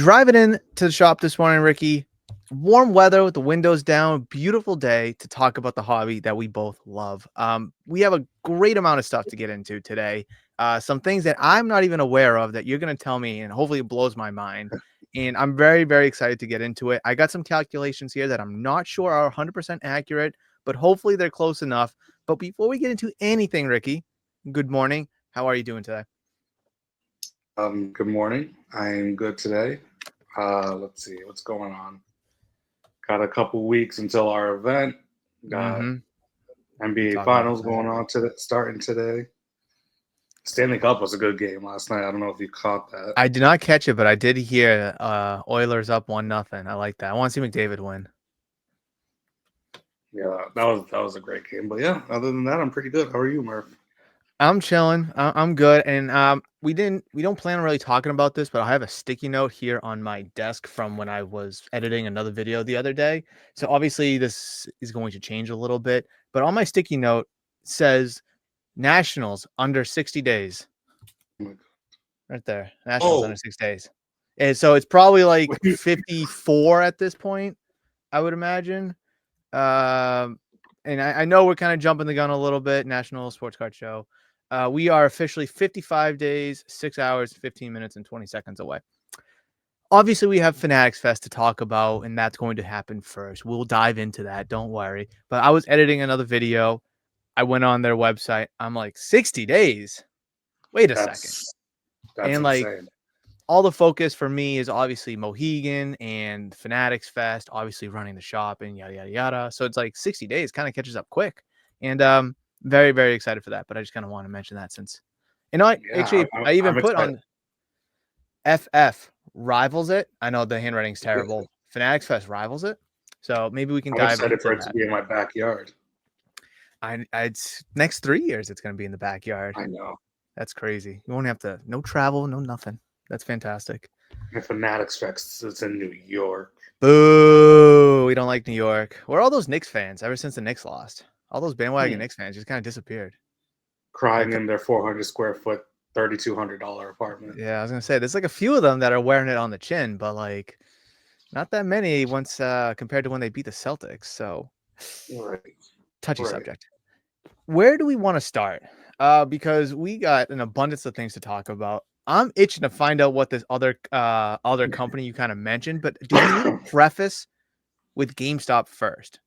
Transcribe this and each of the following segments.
Driving in to the shop this morning, Ricky. Warm weather with the windows down, beautiful day to talk about the hobby that we both love. We have a great amount of stuff to get into today. Some things that I'm not even aware of that you're going to tell me, and hopefully it blows my mind. And I'm very, very excited to get into it. I got some calculations here that I'm not sure are 100% accurate, but hopefully they're close enough. But before we get into anything, Ricky, good morning. How are you doing today? Good morning. I'm good today. Let's see what's going on. Got a couple weeks until our event. Got Mm-hmm. NBA Talk about Finals that. going on today, starting today. Stanley Cup was a good game last night. I don't know if you caught that. I did not catch it, but I did hear Oilers up 1-0. I like that. I want to see McDavid win. Yeah, that was a great game. But yeah, other than that, I'm pretty good. How are you, Murph? I'm chilling. I'm good. And we don't plan on really talking about this, but I have a sticky note here on my desk from when I was editing another video the other day. So obviously this is going to change a little bit, but on my sticky note says Nationals under 60 days. Oh my God. Right there. Nationals under Oh, 6 days. And so it's probably like 54 at this point, I would imagine. And I know we're kind of jumping the gun a little bit. National Sports Card Show. We are officially 55 days, 6 hours, 15 minutes, and 20 seconds away. Obviously, we have Fanatics Fest to talk about, and that's going to happen first. We'll dive into that. Don't worry. But I was editing another video. I went on their website. I'm like, 60 days? Wait a second. that's And like, insane. all the focus for me is obviously Mohegan and Fanatics Fest, obviously running the shop and yada yada yada. So it's like 60 days kind of catches up quick. And very, very excited for that. But I just kind of want to mention that since Yeah, I even I'm put excited. on FF rivals it. I know the handwriting's terrible. Fanatics Fest rivals it. So maybe we can I'm dive excited into for it to that. be in my backyard. It's next 3 years it's gonna be in the backyard. I know. That's crazy. You won't have to no travel, no nothing. That's fantastic. My Fanatics Fest is in New York. Boo! We don't like New York. Where are all those Knicks fans ever since the Knicks lost? All those bandwagon Knicks fans just kind of disappeared. Crying in their 400 square foot, $3,200 apartment. Yeah, I was gonna say there's like a few of them that are wearing it on the chin, but like not that many once compared to when they beat the Celtics. So Right. touchy Right. subject. Where do we want to start? Because we got an abundance of things to talk about. I'm itching to find out what this other company you kind of mentioned, but do we need to preface with GameStop first?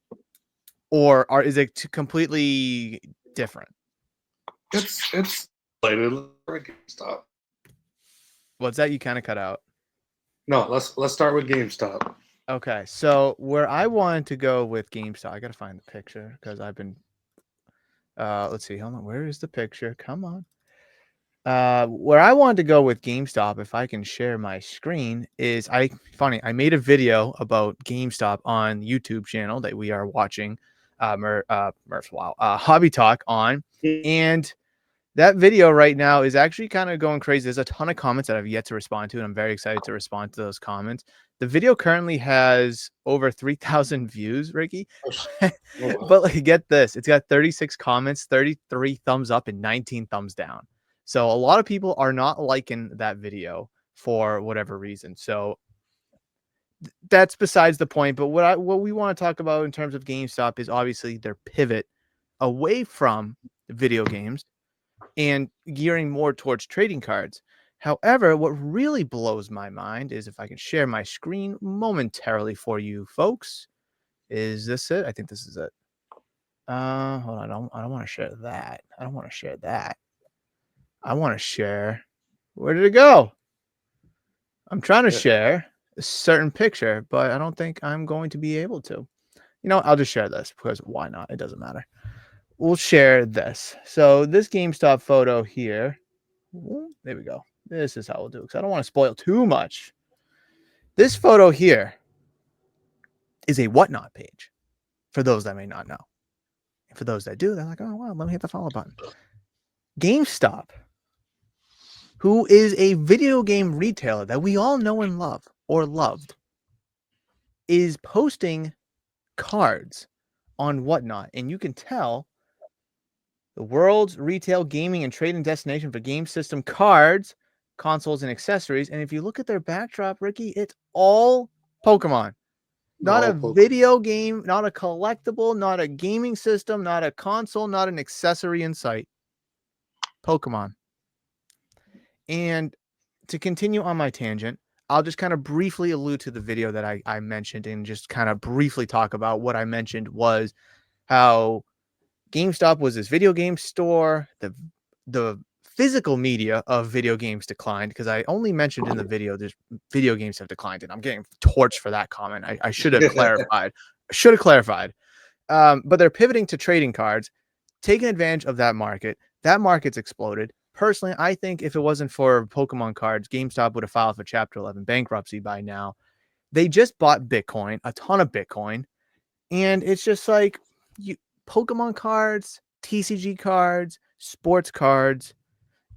Or is it completely different? It's related. GameStop. What's that? You kind of cut out. No, let's start with GameStop. Okay, so where I wanted to go with GameStop, I gotta find the picture because I've been. Let's see. Hold on. Where is the picture? Come on. Where I wanted to go with GameStop, if I can share my screen, is I made a video about GameStop on YouTube channel that we are watching, Murph's Hobby Talk on, and that video right now is actually kind of going crazy. There's a ton of comments that I've yet to respond to, and I'm very excited to respond to those comments. The video currently has over 3,000 views, Ricky. But like, get this, it's got 36 comments, 33 thumbs up, and 19 thumbs down. So a lot of people are not liking that video for whatever reason. So that's besides the point. But what we want to talk about in terms of GameStop is obviously their pivot away from video games and gearing more towards trading cards. However, what really blows my mind is if I can share my screen momentarily for you folks. Is this it? I think this is it. Hold on. I don't want to share that. I don't want to share that. I want to share. Where did it go? I'm trying to share a certain picture, but I don't think I'm going to be able to. You know, I'll just share this because why not? It doesn't matter. We'll share this. So this GameStop photo here. There we go. This is how we'll do it because I don't want to spoil too much. This photo here is a whatnot page for those that may not know. And for those that do, they're like, oh, wow, let me hit the follow button. GameStop, who is a video game retailer that we all know and love or loved, is posting cards on whatnot. And you can tell the world's retail gaming and trading destination for game system cards, consoles and accessories. And if you look at their backdrop, Ricky, it's all Pokemon. Not a All Pokemon. video game, not a collectible, not a gaming system, not a console, not an accessory in sight. Pokemon. And to continue on my tangent, I'll just kind of briefly allude to the video that I mentioned and just kind of briefly talk about what I mentioned was how GameStop was this video game store. The physical media of video games declined because I only mentioned in the video there's video games have declined, and I'm getting torched for that comment. I should have clarified. But they're pivoting to trading cards, taking advantage of that market. That market's exploded. Personally, I think if it wasn't for Pokemon cards, GameStop would have filed for Chapter 11 bankruptcy by now. They just bought Bitcoin, a ton of Bitcoin, and it's just like you Pokemon cards, TCG cards, sports cards,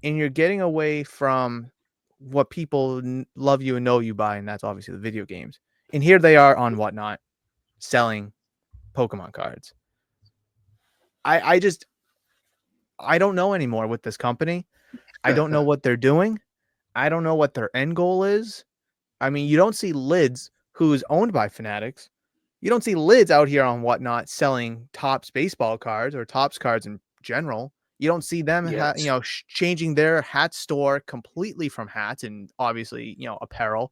and you're getting away from what people love you and know you by, and that's obviously the video games. And here they are on Whatnot selling Pokemon cards. I just I don't know anymore with this company. I don't know what they're doing. I don't know what their end goal is. I mean, you don't see Lids, who's owned by Fanatics. You don't see Lids out here on Whatnot selling Topps baseball cards or Topps cards in general. You don't see them, Yes. changing their hat store completely from hats and obviously, apparel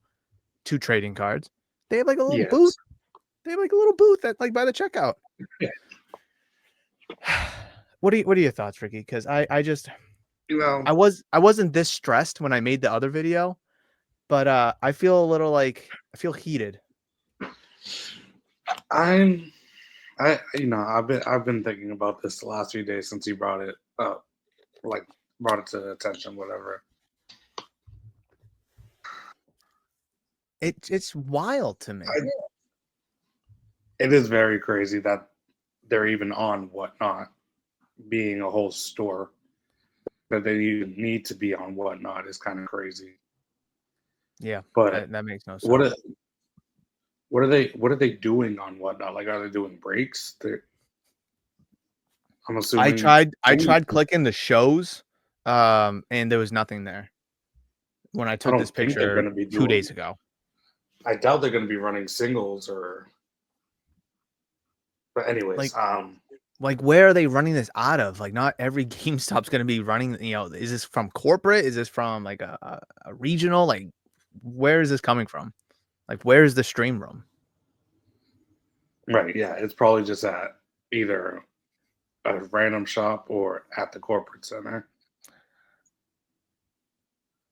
to trading cards. They have like a little booth. Yes. They have like a little booth at like by the checkout. Yeah. What are your thoughts, Ricky? Because I just You know, I wasn't this stressed when I made the other video, but I feel a little I feel heated. I'm I've been thinking about this the last few days since you brought it up, like brought it to attention, whatever. It's wild to me. It is very crazy that they're even on Whatnot, being a whole store. That they even need to be on Whatnot is kind of crazy. Yeah, But that makes no what sense. are, what are they doing on Whatnot? Like, are they doing breaks? I'm assuming. I tried clicking the shows, and there was nothing there when I I took this don't think they're going picture to be 2 days doing. ago. I doubt they're going to be running singles or. But anyways, Like where are they running this out of? Like, not every GameStop's going to be running. Is this from corporate? Is this from like a regional? Like, where is this coming from? Like, where is the stream room? right, yeah, it's probably just at either a random shop or at the corporate center.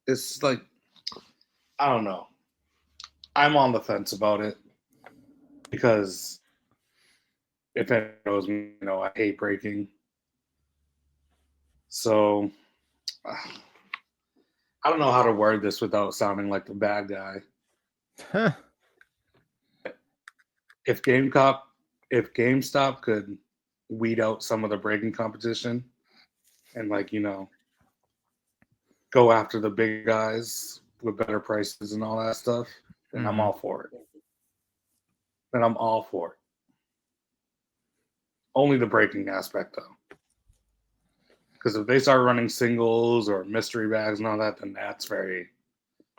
It's like I don't know. I'm on the fence about it because if anyone knows me, I hate breaking. So I don't know how to word this without sounding like the bad guy. Huh. If GameStop could weed out some of the breaking competition and go after the big guys with better prices and all that stuff, then I'm Mm-hmm. all for it. Then I'm all for it. Only the breaking aspect though. Because if they start running singles or mystery bags and all that, then that's very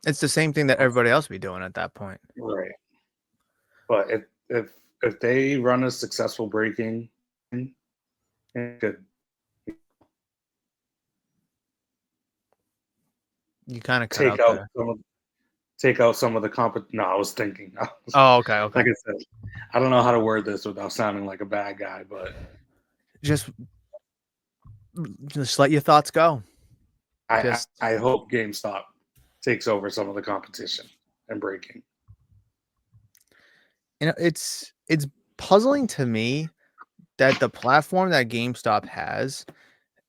It's the same thing that everybody else be doing at that point. right. But if they run a successful breaking, it could You kind of cut take out out there. some of the comp. No, I was thinking. Oh, okay, okay. Like I said, I don't know how to word this without sounding like a bad guy, but Just let your thoughts go. I Just I hope GameStop takes over some of the competition and breaking. it's puzzling to me that the platform that GameStop has.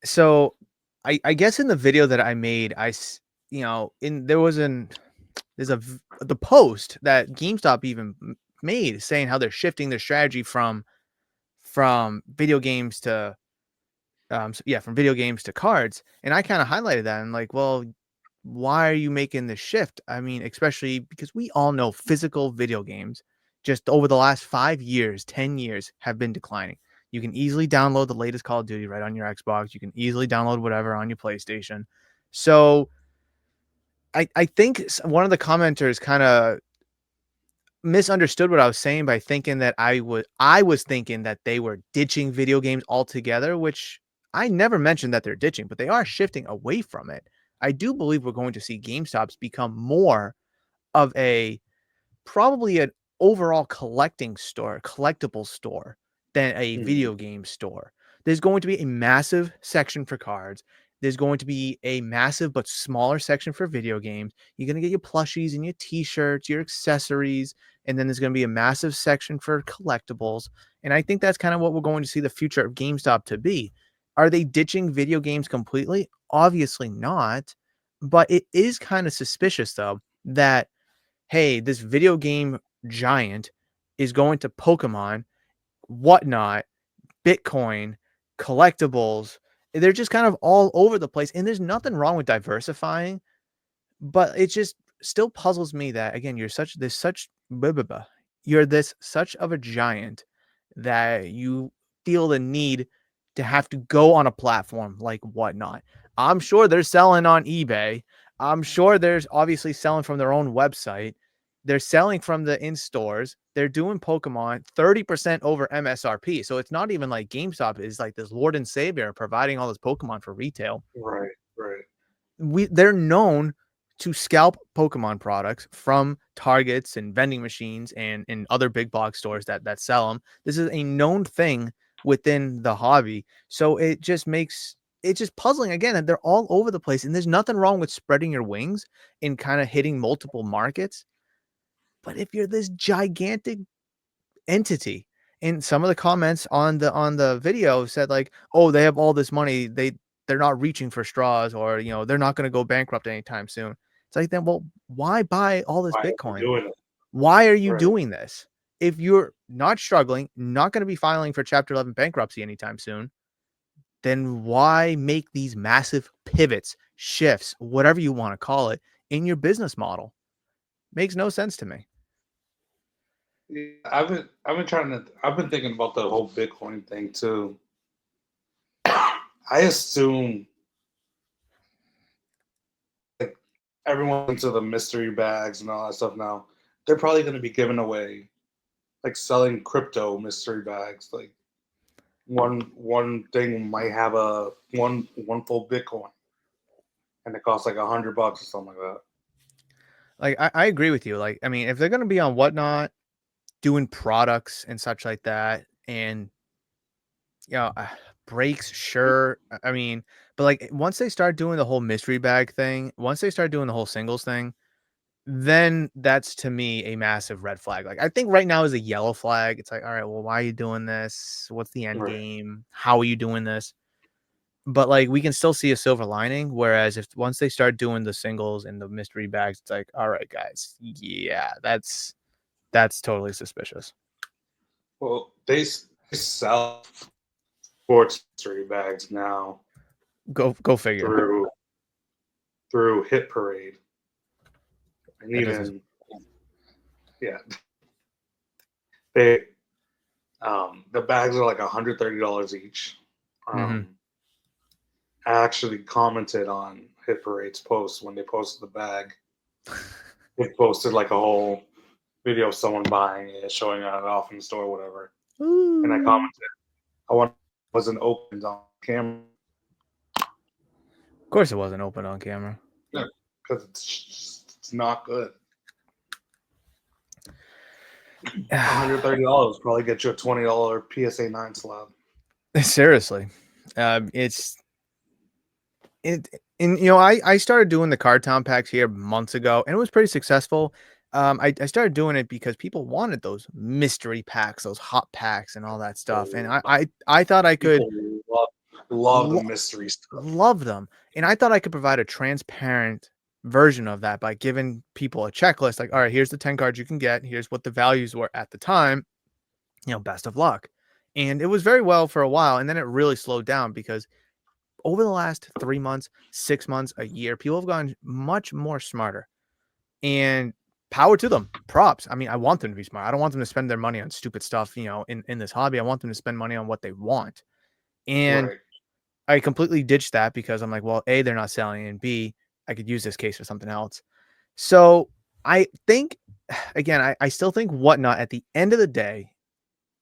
So I guess in the video that I made, the post that GameStop even made saying how they're shifting their strategy from video games to from video games to cards. And I kind of highlighted that and like, well, why are you making this shift? I mean, especially because we all know physical video games just over the last 5 years, 10 years have been declining. You can easily download the latest Call of Duty right on your Xbox. You can easily download whatever on your PlayStation. So I think one of the commenters kind of misunderstood what I was saying by thinking that I was thinking that they were ditching video games altogether, which I never mentioned that they're ditching, but they are shifting away from it. I do believe we're going to see GameStops become more of a probably an overall collectible store than a Hmm. video game store. There's going to be a massive section for cards. There's going to be a massive but smaller section for video games. You're going to get your plushies and your t-shirts, your accessories, and then there's going to be a massive section for collectibles. And I think that's kind of what we're going to see the future of GameStop to be. Are they ditching video games completely? Obviously not. But it is kind of suspicious though that hey, this video game giant is going to Pokemon, whatnot, Bitcoin, collectibles. They're just kind of all over the place. And there's nothing wrong with diversifying, but it just still puzzles me that again, blah, blah, blah. You're this such of a giant that you feel the need to have to go on a platform like whatnot. I'm sure they're selling on eBay. I'm sure there's obviously selling from their own website. They're selling from the in stores. They're doing Pokemon 30% over MSRP. So it's not even like GameStop is like this Lord and Savior providing all this Pokemon for retail. Right, right. They're known to scalp Pokemon products from Targets and vending machines and other big box stores that sell them. This is a known thing within the hobby. So it's just puzzling again, and they're all over the place. And there's nothing wrong with spreading your wings and kind of hitting multiple markets. But if you're this gigantic entity, and some of the comments on the video said like, oh, they have all this money, they're not reaching for straws, or they're not going to go bankrupt anytime soon. It's like, then well, why buy all this Why are we Bitcoin? doing it? Why are you Right. doing this? If you're not struggling, not going to be filing for chapter 11 bankruptcy anytime soon, then why make these massive pivots, shifts, whatever you want to call it, in your business model? Makes no sense to me. Yeah, I've been thinking about the whole Bitcoin thing too. I assume like everyone's into the mystery bags and all that stuff now. They're probably going to be giving away like selling crypto mystery bags. Like one thing might have a one full Bitcoin, and it costs like $100 or something like that. Like I agree with you. Like, I mean, if they're gonna be on whatnot doing products and such like that, and breaks, sure. I mean, but like once they start doing the whole mystery bag thing, once they start doing the whole singles thing, then that's to me a massive red flag. Like I think right now is a yellow flag. It's like, all right, well, why are you doing this? What's the end Right. game? How are you doing this? But like we can still see a silver lining. Whereas if once they start doing the singles and the mystery bags, it's like, all right, guys, yeah, that's totally suspicious. Well, they sell sports mystery bags now Go figure. through Hit Parade, and That doesn't. even yeah, they the bags are like $130 each. Mhm. Um, I actually commented on Hit Parade's post when they posted the bag. They posted like a whole video of someone buying it, showing it off in the store, whatever. And I Ooh. commented, I want wasn't opened on camera. Of course, it wasn't open on camera. Yeah, because it's not good. $130 probably get you a $20 PSA 9 slab. Seriously, it's it. And I started doing the card town packs here months ago, and it was pretty successful. I started doing it because people wanted those mystery packs, those hot packs, and all that stuff. And I thought I could People love the lo- mystery stuff. love them, and I thought I could provide a transparent version of that by giving people a checklist. Like, all right, here's the 10 cards you can get. Here's what the values were at the time. Best of luck. And it was very well for a while, and then it really slowed down because over the last 3 months, 6 months, a year, people have gotten much more smarter. And power to them. Props. I mean, I want them to be smart. I don't want them to spend their money on stupid stuff, in this hobby. I want them to spend money on what they want. And Right. I completely ditched that because I'm like, well, A, they're not selling, and B, I could use this case for something else. So I think, again, I still think Whatnot at the end of the day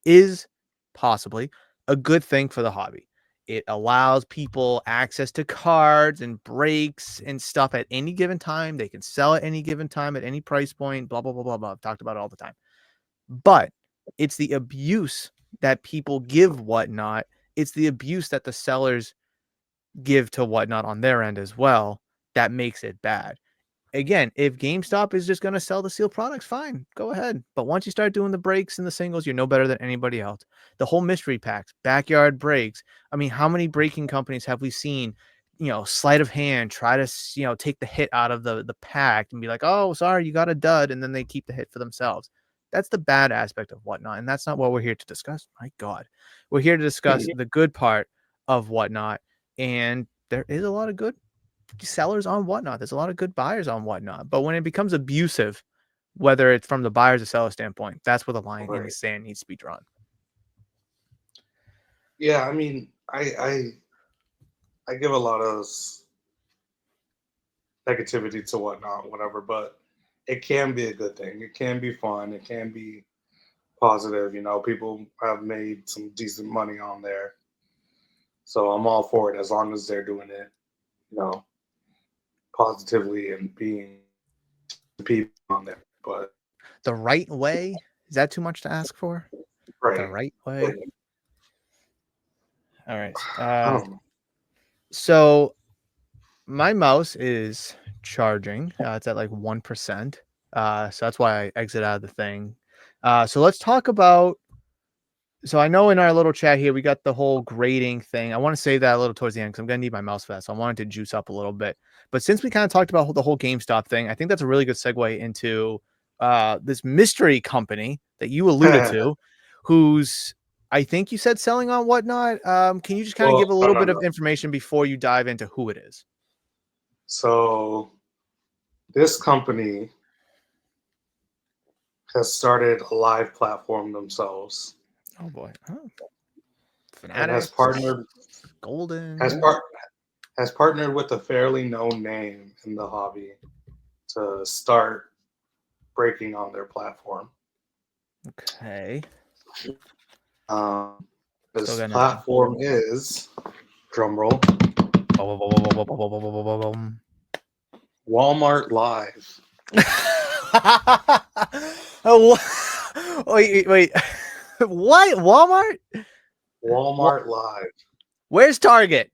is possibly a good thing for the hobby. It allows people access to cards and breaks and stuff at any given time. They can sell at any given time at any price point, blah, blah, blah, blah, blah. I've talked about it all the time. But it's the abuse that people give Whatnot. It's the abuse that the sellers give to Whatnot on their end as well that makes it bad. Again, if GameStop is just going to sell the sealed products, fine, go ahead. But once you start doing the breaks and the singles, you're no better than anybody else. The whole mystery packs, backyard breaks. I mean, how many breaking companies have we seen, sleight of hand, try to, take the hit out of the pack and be like, oh, sorry, you got a dud. And then they keep the hit for themselves. That's the bad aspect of Whatnot. And that's not what we're here to discuss. My God, we're here to discuss the good part of Whatnot. And there is a lot of good sellers on Whatnot. There's a lot of good buyers on Whatnot. But when it becomes abusive, whether it's from the buyers or seller standpoint, that's where the line in the sand needs to be drawn. Yeah, I mean, I give a lot of negativity to Whatnot, whatever, but it can be a good thing. It can be fun. It can be positive. People have made some decent money on there. So I'm all for it as long as they're doing it, you know, positively and being people on there. But The right way, is that too much to ask for? right. The right way. All right. I don't know. So my mouse is charging. It's at like 1%. So that's why I exit out of the thing. So let's talk about. So I know in our little chat here, we got the whole grading thing. I want to save that a little towards the end because I'm going to need my mouse for that. So I wanted to juice up a little bit. But since we kind of talked about the whole GameStop thing, I think that's a really good segue into this mystery company that you alluded to, who's, I think you said selling on Whatnot. Can you just kind of give a little bit of information before you dive into who it is? So this company has started a live platform themselves. Oh boy. Oh. And has Fanatics, partnered Golden. has partnered with a fairly known name in the hobby to start breaking on their platform. Okay. This platform is, drumroll, Walmart Live. Oh, wait. What? Walmart? Walmart Live. Where's Target?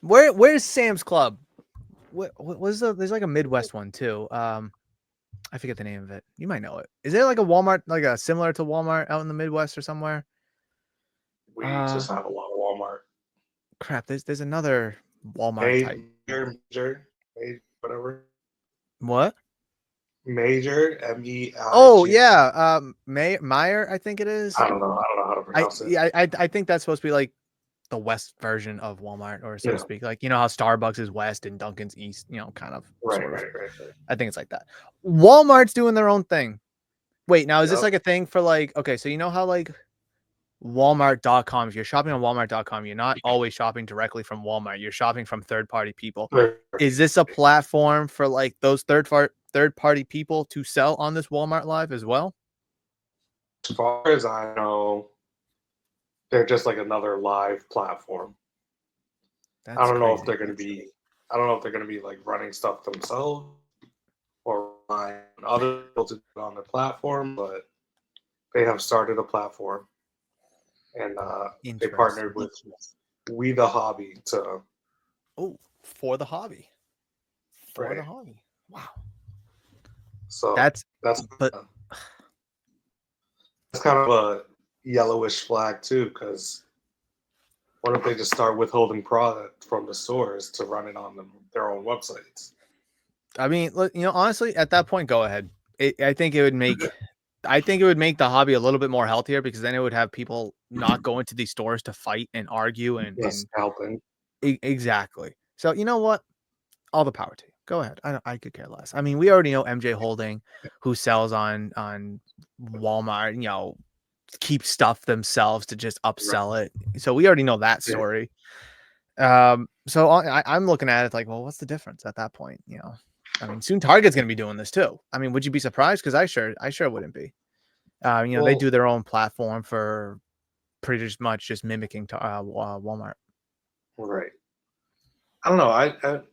Where's Sam's Club? What was there's like a Midwest one too. I forget the name of it. You might know it. Is there like a Walmart, like a similar to Walmart out in the Midwest or somewhere? We just have a lot of Walmart. Crap, there's another Walmart type. Major, whatever. What? Major, MEI. Oh yeah, Meyer, I think it is. I don't know how to pronounce it. Yeah, I think that's supposed to be like the West version of Walmart, or so to speak. Like, you know how Starbucks is West and Dunkin's East, kind of. Right. I think it's like that. Walmart's doing their own thing. Wait, now is this like a thing for like, okay, so you know how like Walmart.com, if you're shopping on Walmart.com, you're not always shopping directly from Walmart. You're shopping from third-party people. Is this a platform for like those third-party people to sell on this Walmart Live as well? As far as I know, they're just like another live platform. I don't know if they're going to be like running stuff themselves or relying on other people to do it on their platform, but they have started a platform, and they partnered with We the Hobby to. For the hobby. The hobby. Wow. So that's kind of a yellowish flag too, because what if they just start withholding product from the stores to run it on their own websites? I mean, honestly, at that point, go ahead. I think it would make the hobby a little bit more healthier, because then it would have people not going to these stores to fight and argue and helping. Exactly. So you know what? All the power to you. Go ahead. I could care less. I mean, we already know MJ Holding, who sells on Walmart, keep stuff themselves to just upsell it. So we already know that story. So I'm looking at it like, well, what's the difference at that point? You know, I mean, soon Target's going to be doing this too. I mean, would you be surprised? Because I sure wouldn't be. You know, they Well, do their own platform for pretty much just mimicking Walmart. right. I don't know.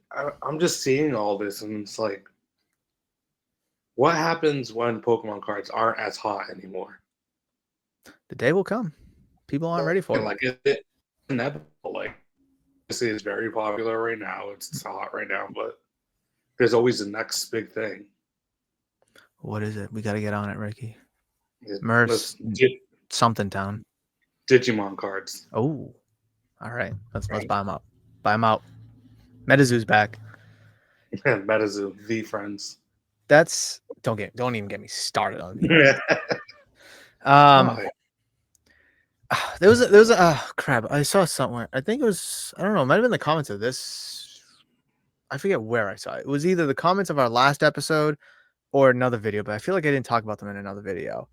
I'm just seeing all this, and it's like, what happens when Pokemon cards aren't as hot anymore? The day will come. People aren't ready for And it. like, it inevitable. Like, obviously, it's very popular right now. It's hot right now, but there's always the next big thing. What is it? We got to get on it, Ricky. Let's Murph's get something town. Digimon cards. Oh, all right. Let's Right. buy them up. Buy them out. Metazoo's back. And Metazoo, V friends. That's don't even get me started on V. Um, Why? there was a crap. I saw somewhere. I think it was I don't know. It might have been the comments of this. I forget where I saw it. It was either the comments of our last episode or another video, but I feel like I didn't talk about them in another video.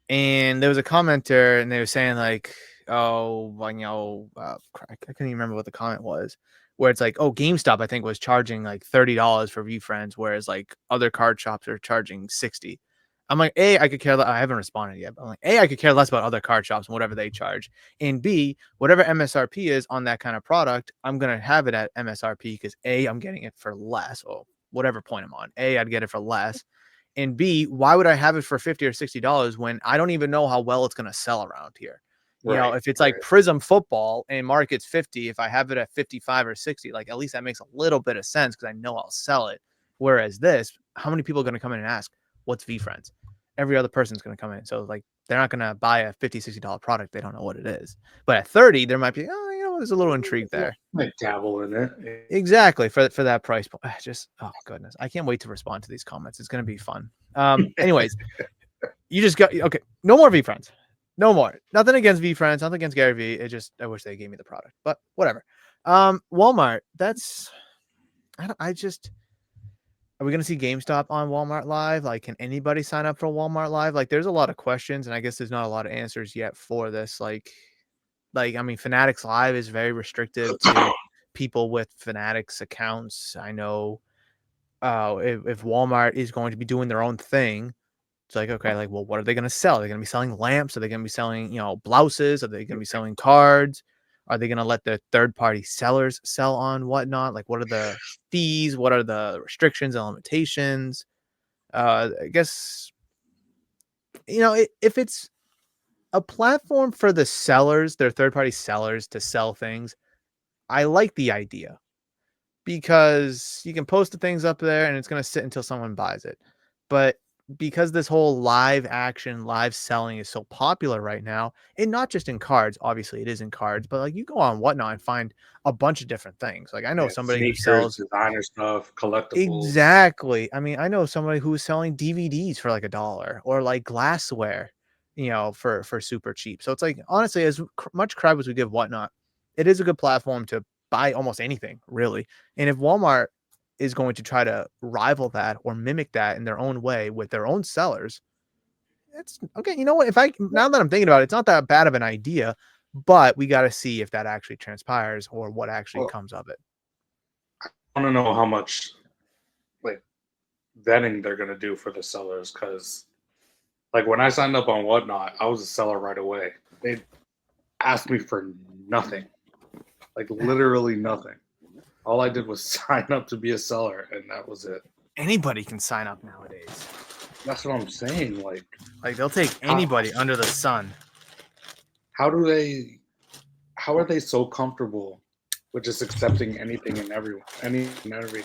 And there was a commenter, and they were saying like, "Oh, well, you know, I couldn't even remember what the comment was." Where it's like, "Oh, GameStop, I think was charging like $30 for VFriends, whereas like other card shops are charging 60." I'm like, A, I could care. I haven't responded yet, but I'm like, A, I could care less about other card shops and whatever they charge, and B, whatever MSRP is on that kind of product, I'm gonna have it at MSRP because A, I'm getting it for less, or whatever point I'm on. A, I'd get it for less. And B, why would I have it for $50 or $60 when I don't even know how well it's going to sell around here? You know, Right, if it's right. like Prism football and market's 50, if I have it at 55 or 60, like at least that makes a little bit of sense because I know I'll sell it. Whereas this, how many people are going to come in and ask, what's VFriends? Every other person's going to come in. So like they're not going to buy a $50, $60 product. They don't know what it is. But at 30, there might be, oh, you know, there's a little intrigue there. Might dabble in it. Exactly for that price point. Just oh goodness, I can't wait to respond to these comments. It's gonna be fun. Anyways, you just got okay. No more V friends. No more. Nothing against V friends. Nothing against Gary V. It just I wish they gave me the product, but whatever. Walmart. That's I just are we gonna see GameStop on Walmart Live? Like, can anybody sign up for Walmart Live? Like, there's a lot of questions, and I guess there's not a lot of answers yet for this. Like I mean, Fanatics Live is very restrictive to people with Fanatics accounts. I know if Walmart is going to be doing their own thing, it's like, okay, like, well, what are they going to sell? Are they going to be selling lamps? Are they going to be selling, you know, blouses? Are they going to be selling cards? Are they going to let the third party sellers sell on whatnot? Like, what are the fees? What are the restrictions and limitations? I guess, you know, if it's a platform for the sellers, their third party sellers to sell things, I like the idea because you can post the things up there and it's going to sit until someone buys it. But because this whole live action, live selling is so popular right now, and not just in cards, obviously it is in cards, but like you go on Whatnot and find a bunch of different things. Like I know Yeah, somebody who sneakers, sells designer stuff, collectibles. exactly. I mean, I know somebody who's selling DVDs for like $1 or like glassware, you know, for super cheap. So it's like honestly, as much crap as we give Whatnot, it is a good platform to buy almost anything, really. And if Walmart is going to try to rival that or mimic that in their own way with their own sellers, it's okay. You know what? If I now that I'm thinking about it, it's not that bad of an idea, but we got to see if that actually transpires or what actually Well, comes of it. I want to know how much like vetting they're gonna do for the sellers because like when I signed up on Whatnot, I was a seller right away. They asked me for nothing, like literally nothing. All I did was sign up to be a seller, and that was it. Anybody can sign up nowadays. That's what I'm saying. Like they'll take how anybody under the sun. how do they? How are they so comfortable with just accepting anything and everyone, any and every?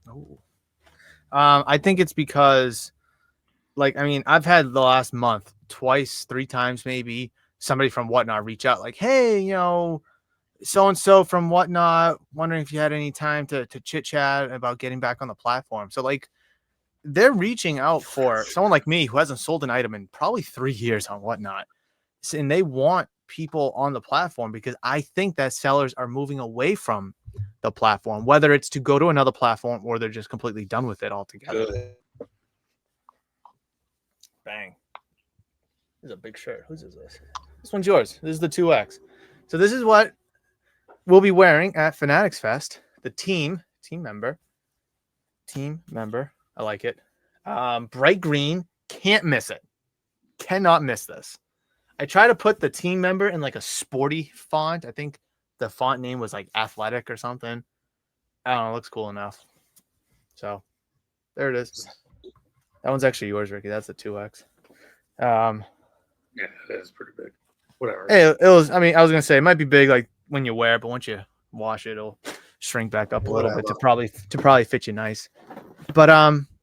Oh. I think it's because, like, I mean, I've had the last month twice, 3 times maybe somebody from Whatnot reach out, like, hey, you know, so and so from Whatnot, wondering if you had any time to chit chat about getting back on the platform. So, like, they're reaching out for someone like me who hasn't sold an item in probably 3 years on Whatnot, and they want people on the platform because I think that sellers are moving away from the platform, whether it's to go to another platform or they're just completely done with it altogether. Good. Bang. This is a big shirt. Whose is this? This one's yours. This is the 2X. So this is what we'll be wearing at Fanatics Fest. The team member. I like it. Bright green. Can't miss it. Cannot miss this. I try to put the team member in like a sporty font. I think the font name was like athletic or something. I don't know. It looks cool enough. So there it is. That one's actually yours, Ricky. That's the 2X. Yeah, it is pretty big. Whatever. It was. I mean, I was gonna say it might be big like when you wear it, but once you wash it, it'll shrink back up a little bit to probably fit you nice. But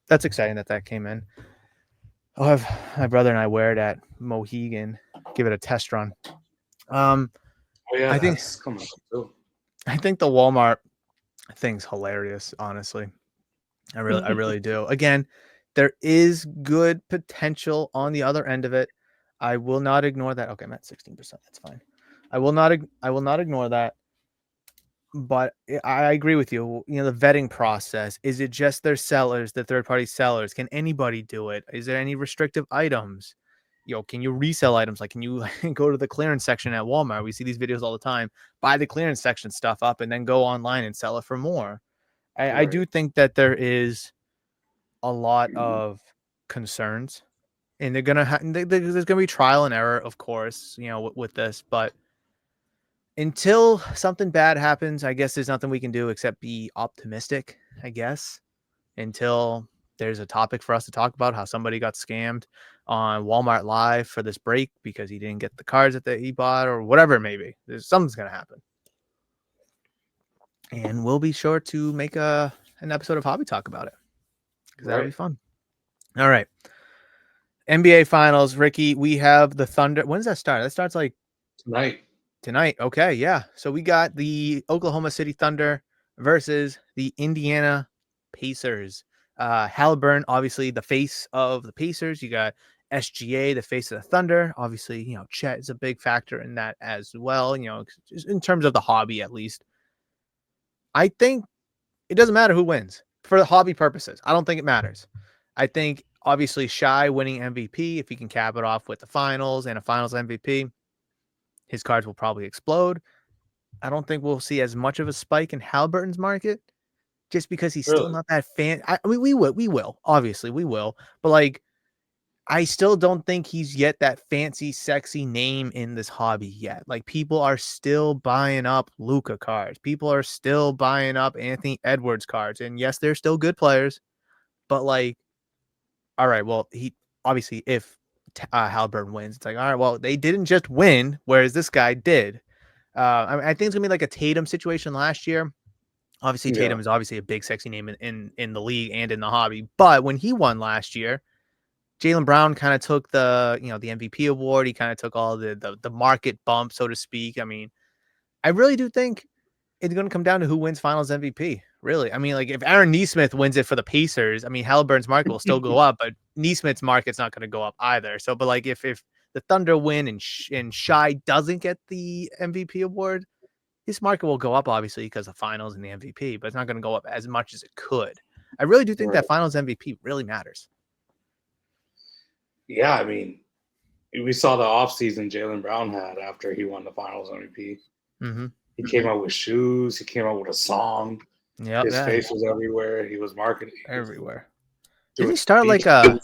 that's exciting that came in. I'll have my brother and I wear it at Mohegan, give it a test run. Oh yeah, I think that's coming up too. I think the Walmart thing's hilarious. Honestly, I really do. Again, there is good potential on the other end of it. I will not ignore that. Okay, I'm at 16%. That's fine. I will not ignore that. But I agree with you. You know, the vetting process, is it just their sellers, the third party sellers? Can anybody do it? Is there any restrictive items? You know, can you resell items? Like, can you go to the clearance section at Walmart? We see these videos all the time. Buy the clearance section stuff up and then go online and sell it for more. I Right. do think that there is a lot of concerns, and they're gonna there's gonna be trial and error, of course, you know, with this, but until something bad happens, I guess there's nothing we can do except be optimistic, I guess, until there's a topic for us to talk about how somebody got scammed on Walmart Live for this break because he didn't get the cards that he bought or whatever it may be. Something's going to happen. And we'll be sure to make an episode of Hobby Talk about it because that'll be fun. All right. NBA Finals, Ricky, we have the Thunder. When does that start? That starts like tonight. Okay, yeah. So we got the Oklahoma City Thunder versus the Indiana Pacers. Halliburton, obviously the face of the Pacers. You got SGA, the face of the Thunder. Obviously, you know, Chet is a big factor in that as well. You know, in terms of the hobby, at least. I think it doesn't matter who wins for the hobby purposes. I don't think it matters. I think obviously Shai winning MVP, if he can cap it off with the finals and a finals MVP, his cards will probably explode. I don't think we'll see as much of a spike in Halliburton's market just because he's still not that fan. I mean, we will, obviously we will, but like, I still don't think he's yet that fancy, sexy name in this hobby yet. Like, people are still buying up Luka cards. People are still buying up Anthony Edwards cards. And yes, they're still good players, but like, all right, well, he obviously, if Halliburton wins, it's like, all right, well, they didn't just win, whereas this guy did. I think it's gonna be like a Tatum situation last year. Obviously, Tatum is obviously a big, sexy name in the league and in the hobby. But when he won last year, Jaylen Brown kind of took the MVP award. He kind of took all the market bump, so to speak. I mean, I really do think it's going to come down to who wins Finals MVP. Really, I mean, like if Aaron Nesmith wins it for the Pacers, I mean, Halliburton's market will still go up, but Nesmith's market's not going to go up either. So, but like if the Thunder win and Shai doesn't get the MVP award, his market will go up, obviously, because of finals and the MVP, but it's not going to go up as much as it could. I really do think that finals MVP really matters. Yeah, I mean, we saw the offseason Jaylen Brown had after he won the finals MVP. Mm-hmm. He came out with shoes. He came out with a song. Yeah, his face was everywhere. He was marketing everywhere. Didn't he start like not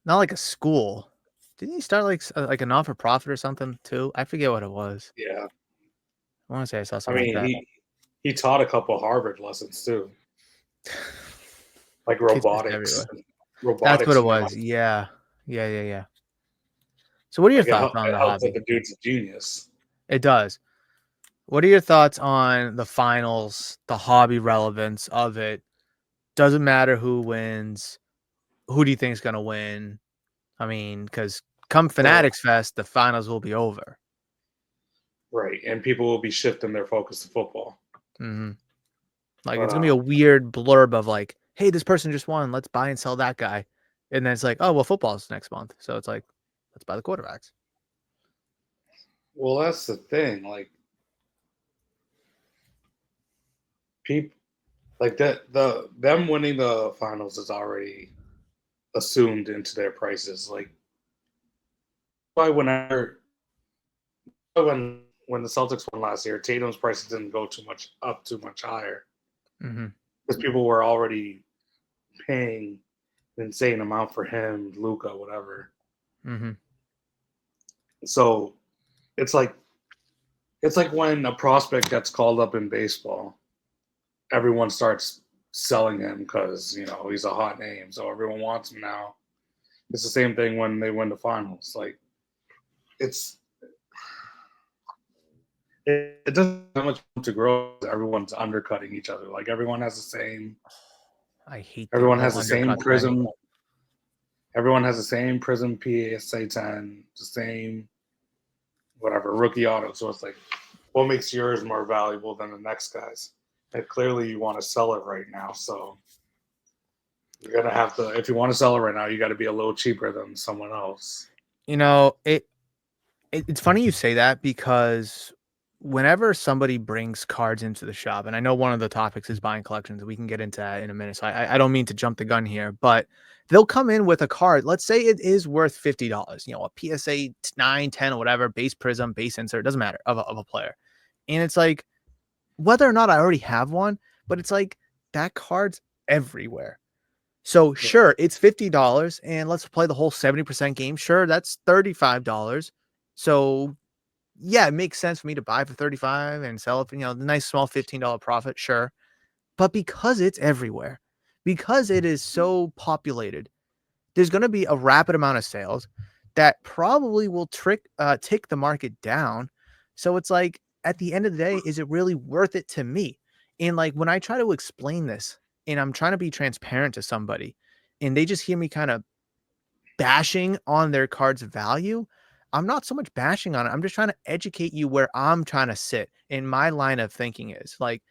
like a school? Didn't he start like a non-for-profit or something too? I forget what it was. Yeah. I want to say I saw something like that. He taught a couple Harvard lessons too, like robotics. That's what it was. Yeah. So, what are your thoughts on the hobby? The dude's a genius. It does. What are your thoughts on the finals, the hobby relevance of it? Doesn't matter who wins. Who do you think is going to win? I mean, because come Fanatics Fest, the finals will be over. Right, and people will be shifting their focus to football. Mm-hmm. Like, it's going to be a weird blurb of like, hey, this person just won. Let's buy and sell that guy. And then it's like, oh, well, football's next month. So it's like, let's buy the quarterbacks. Well, that's the thing. Like, people like that, them winning the finals is already assumed into their prices. Like, why whenever when the Celtics won last year, Tatum's prices didn't go too much higher Mm-hmm. because people were already paying an insane amount for him, Luca, whatever. Mm-hmm. So it's like when a prospect gets called up in baseball, everyone starts selling him because he's a hot name, so everyone wants him now. It's the same thing when they win the finals. Like it's it doesn't have much room to grow. Everyone's undercutting each other. Like I hate the everyone whole has the same undercut thing. prism. Everyone has the same prism PSA 10, the same whatever rookie auto. So it's like, what makes yours more valuable than the next guy's? And clearly, you want to sell it right now. So you're gonna have to, if you want to sell it right now, you got to be a little cheaper than someone else. It's funny you say that because whenever somebody brings cards into the shop, and I know one of the topics is buying collections, we can get into that in a minute. So I don't mean to jump the gun here, but they'll come in with a card. Let's say it is worth $50, a PSA 9, 10, or whatever, base prism, base insert, doesn't matter, of a player. And it's like, whether or not I already have one, but it's like that card's everywhere. So sure, it's $50 and let's play the whole 70% game. Sure, that's $35. So yeah, it makes sense for me to buy for 35 and sell it for, the nice small $15 profit, sure. But because it's everywhere, because it is so populated, there's going to be a rapid amount of sales that probably will tick the market down. So it's like at the end of the day, is it really worth it to me? And like when I try to explain this and I'm trying to be transparent to somebody and they just hear me kind of bashing on their card's value, I'm not so much bashing on it. I'm just trying to educate you where I'm trying to sit in my line of thinking is like,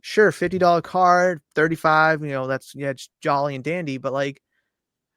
sure, $50 card, 35, that's yeah, it's jolly and dandy, but like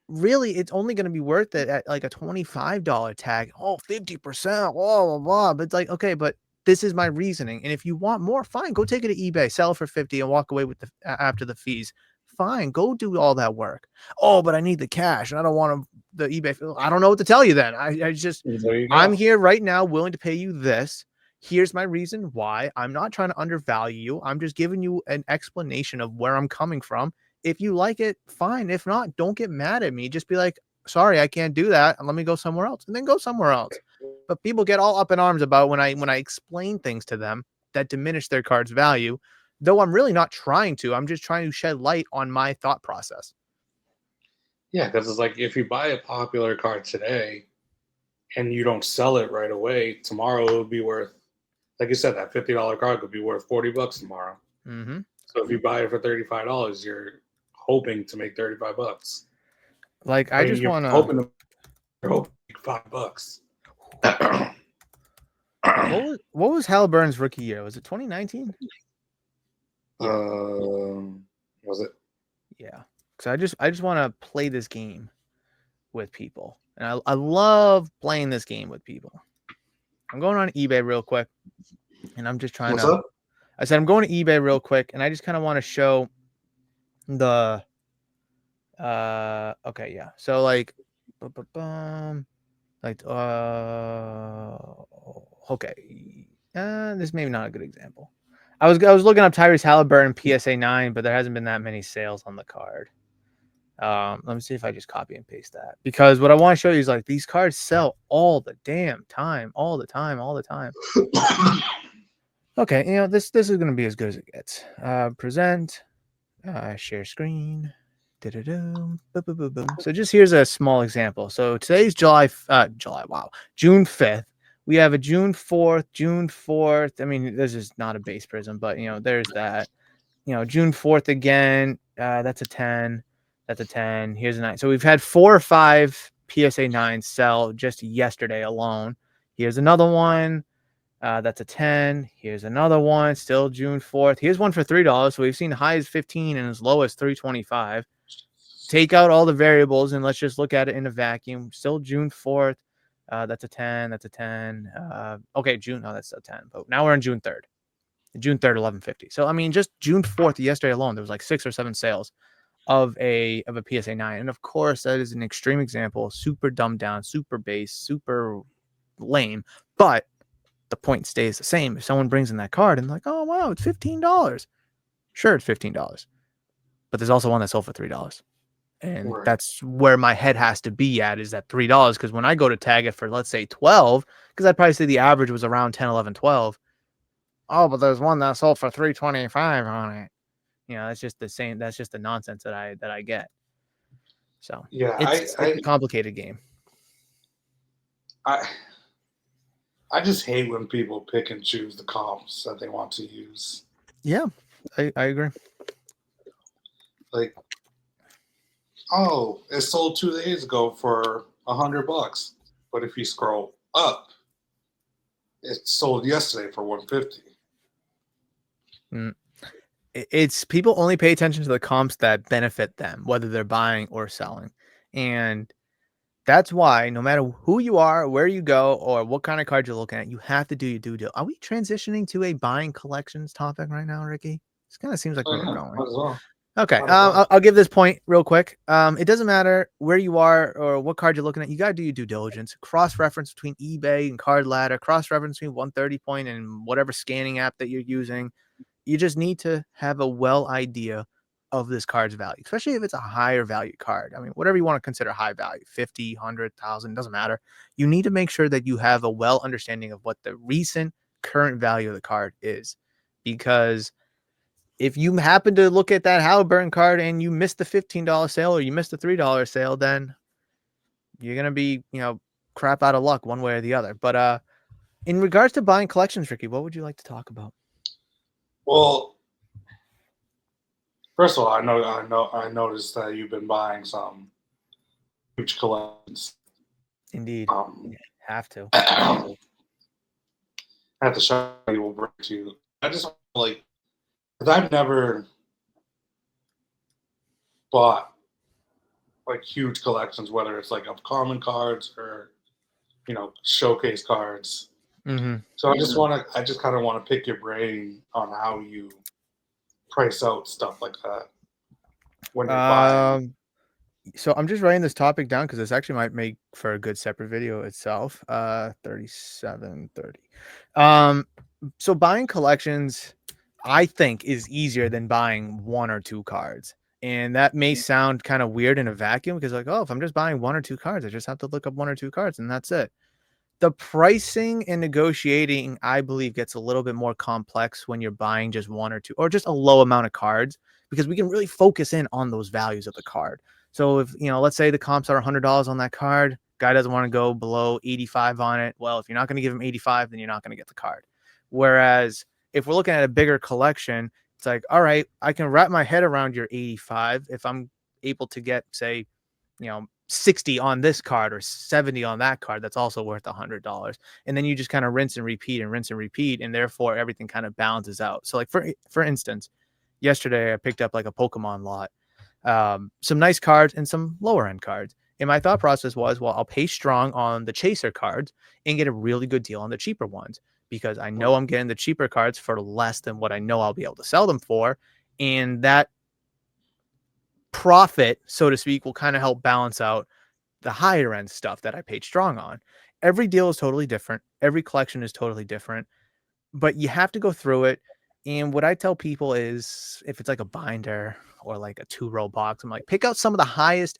really it's only going to be worth it at like a $25 tag. Oh, 50%, blah, blah, blah. But it's like, okay, but this is my reasoning. And if you want more, fine, go take it to eBay, sell it for 50 and walk away with after the fees. Fine, go do all that work. Oh, but I need the cash and I don't want the eBay. I don't know what to tell you then. I just, There you I'm go. here right now willing to pay you this. Here's my reason why. I'm not trying to undervalue you. I'm just giving you an explanation of where I'm coming from. If you like it, fine. If not, don't get mad at me. Just be like, sorry, I can't do that. And let me go somewhere else. And then go somewhere else. But people get all up in arms about when I explain things to them that diminish their card's value, though I'm really not trying to. I'm just trying to shed light on my thought process. Yeah, because it's like if you buy a popular card today and you don't sell it right away, tomorrow it would be worth, like you said, that $50 card could be worth $40 tomorrow. Mm-hmm. So if you buy it for $35, you're hoping to make $35. Like, I I mean, just you're want to. hoping to make $5. What was Halliburton's rookie year? Was it 2019? Was it? Yeah. So I just want to play this game with people. And I love playing this game with people. I'm going on eBay real quick and I'm just trying What's to. up? I said I'm going to eBay real quick and I just kind of want to show the okay, yeah. So like like okay. This may be not a good example. I was looking up Tyrese Halliburton PSA 9, but there hasn't been that many sales on the card. Let me see if I just copy and paste that because what I want to show you is like these cards sell all the damn time, all the time, all the time. Okay, this is gonna be as good as it gets. Present, share screen. Boom, boom, boom, boom. So just here's a small example. So today's June 5th. We have a June 4th. I mean, this is not a base prism, but there's that. June 4th again. That's a 10. That's a 10. Here's a 9. So we've had 4 or 5 PSA 9 sell just yesterday alone. Here's another one. That's a 10. Here's another one. Still June 4th. Here's one for $3. So we've seen high as 15 and as low as 325. Take out all the variables and let's just look at it in a vacuum. Still June 4th. That's a 10. That's a 10. Okay, June. No, that's a 10. But now we're on June 3rd. June 3rd, 1150. So I mean, just June 4th, yesterday alone, there was like 6 or 7 sales of a PSA 9. And of course, that is an extreme example, super dumbed down, super base, super lame. But the point stays the same. If someone brings in that card and like, oh wow, it's $15. Sure, it's $15. But there's also one that sold for $3. And Right. that's where my head has to be at, is at $3. Because when I go to tag it for, let's say, 12, because I'd probably say the average was around 10, 11, 12. Oh, but there's one that sold for 325 on it. That's just the same. That's just the nonsense that I get. So Yeah, it's a complicated game. I I just hate when people pick and choose the comps that they want to use. Yeah, I agree. Like, oh, it sold 2 days ago for $100, but if you scroll up, it sold yesterday for 150. Mm. It's people only pay attention to the comps that benefit them, whether they're buying or selling. And that's why no matter who you are, where you go, or what kind of card you're looking at, you have to do your due diligence. Are we transitioning to a buying collections topic right now, Ricky? This kind of seems like Oh where we're yeah, going. might as well. Okay, Might as well. I'll give this point real quick. It doesn't matter where you are or what card you're looking at. You got to do your due diligence. Cross-reference between eBay and Card Ladder. Cross-reference between 130 Point and whatever scanning app that you're using. You just need to have a well idea of this card's value, especially if it's a higher value card. I mean, whatever you want to consider high value, 50, 100,000, doesn't matter. You need to make sure that you have a well understanding of what the recent current value of the card is. Because if you happen to look at that Halliburton card and you missed the $15 sale or you missed the $3 sale, then you're going to be, crap out of luck one way or the other. But in regards to buying collections, Ricky, what would you like to talk about? Well, first of all, I noticed that you've been buying some huge collections. Indeed. Have to. At the shop you will bring to you. I just like, because I've never bought like huge collections, whether it's like of common cards or showcase cards. Mm-hmm. So I just kind of want to pick your brain on how you price out stuff like that when you're buying. So I'm just writing this topic down because this actually might make for a good separate video itself. 3730. So buying collections, I think, is easier than buying one or two cards. And that may sound kind of weird in a vacuum because, like, oh, if I'm just buying one or two cards, I just have to look up one or two cards and that's it. The pricing and negotiating, I believe, gets a little bit more complex when you're buying just one or two or just a low amount of cards, because we can really focus in on those values of the card. So if, let's say the comps are $100 on that card, guy doesn't want to go below 85 on it. Well, if you're not going to give him 85, then you're not going to get the card. Whereas if we're looking at a bigger collection, it's like, all right, I can wrap my head around your 85 if I'm able to get, say, 60 on this card or 70 on that card. That's also worth $100. And then you just kind of rinse and repeat. And therefore everything kind of balances out. So like for instance, yesterday I picked up like a Pokemon lot, some nice cards and some lower end cards. And my thought process was, well, I'll pay strong on the chaser cards and get a really good deal on the cheaper ones, because I know I'm getting the cheaper cards for less than what I know I'll be able to sell them for. And that profit, so to speak, will kind of help balance out the higher end stuff that I paid strong on. Every deal is totally different. Every collection is totally different, but you have to go through it. And what I tell people is, if it's like a binder or like a 2-row box, I'm like, pick out some of the highest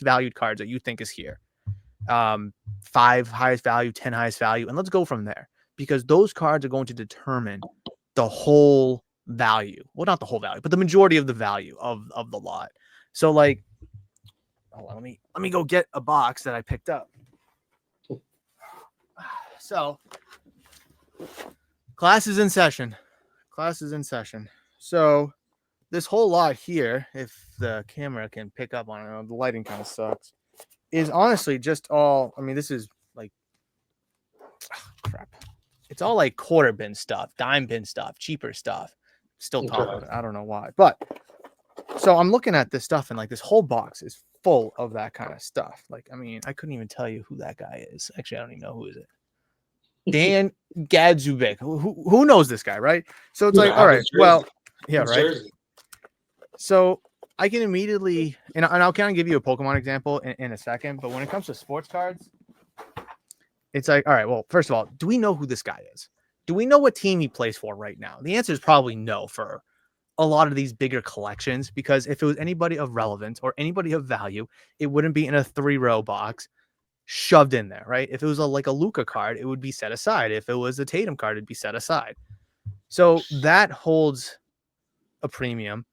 valued cards that you think is here. 5 highest value, 10 highest value, and let's go from there, because those cards are going to determine the whole value. Well, not the whole value, but the majority of the value of the lot. So like, hold on, let me go get a box that I picked up. So class is in session. So this whole lot here, if the camera can pick up on it, the lighting kind of sucks, is honestly just all, I mean, this is like, crap. It's all like quarter bin stuff, dime bin stuff, cheaper stuff. Still talking about it. I don't know why. But so I'm looking at this stuff, and like this whole box is full of that kind of stuff. Like, I mean, I couldn't even tell you who that guy is. Actually, I don't even know who is it. Dan Gadzubik. Who knows this guy, right? So it's like, all right, well, yeah, right. Jersey. So I can immediately, and I'll kind of give you a Pokemon example in a second, but when it comes to sports cards, it's like, all right, well, first of all, do we know who this guy is? Do we know what team he plays for right now? The answer is probably no for a lot of these bigger collections, because if it was anybody of relevance or anybody of value, it wouldn't be in a 3-row box shoved in there, right? If it was like a Luka card, it would be set aside. If it was a Tatum card, it'd be set aside. So that holds a premium.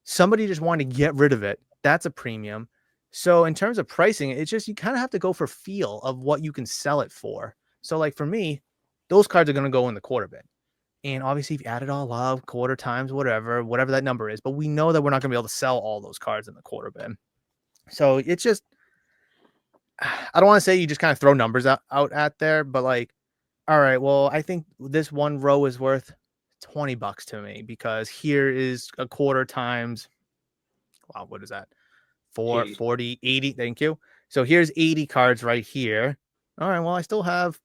Somebody just wanted to get rid of it. That's a premium. So in terms of pricing, it's just, you kind of have to go for feel of what you can sell it for. So like for me, those cards are going to go in the quarter bin. And obviously, if you add it all up, quarter times, whatever that number is, but we know that we're not going to be able to sell all those cards in the quarter bin. So it's just, I don't want to say you just kind of throw numbers out at there, but like, all right, well, I think this one row is worth $20 to me, because here is a quarter times, wow, what is that? 40, 80. Thank you. So here's 80 cards right here. All right, well, I still have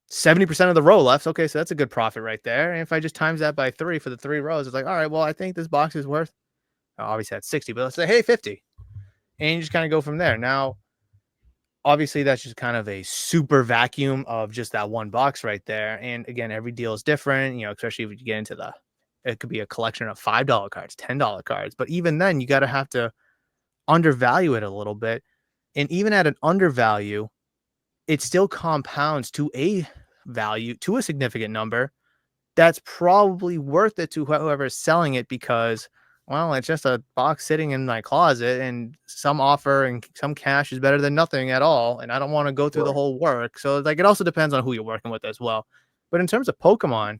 70% of the row left. Okay, so that's a good profit right there. And if I just times that by 3 for the 3 rows, it's like, all right, well, I think this box is worth, obviously that's 60, but let's say, hey, 50. And you just kind of go from there. Now, obviously, that's just kind of a super vacuum of just that one box right there. And again, every deal is different, especially if you get into it could be a collection of $5 cards, $10 cards. But even then, you got to have to undervalue it a little bit. And even at an undervalue, it still compounds to a value, to a significant number that's probably worth it to whoever's selling it, because, well, it's just a box sitting in my closet, and some offer and some cash is better than nothing at all. And I don't want to go through the whole work. So like, it also depends on who you're working with as well. But in terms of Pokemon,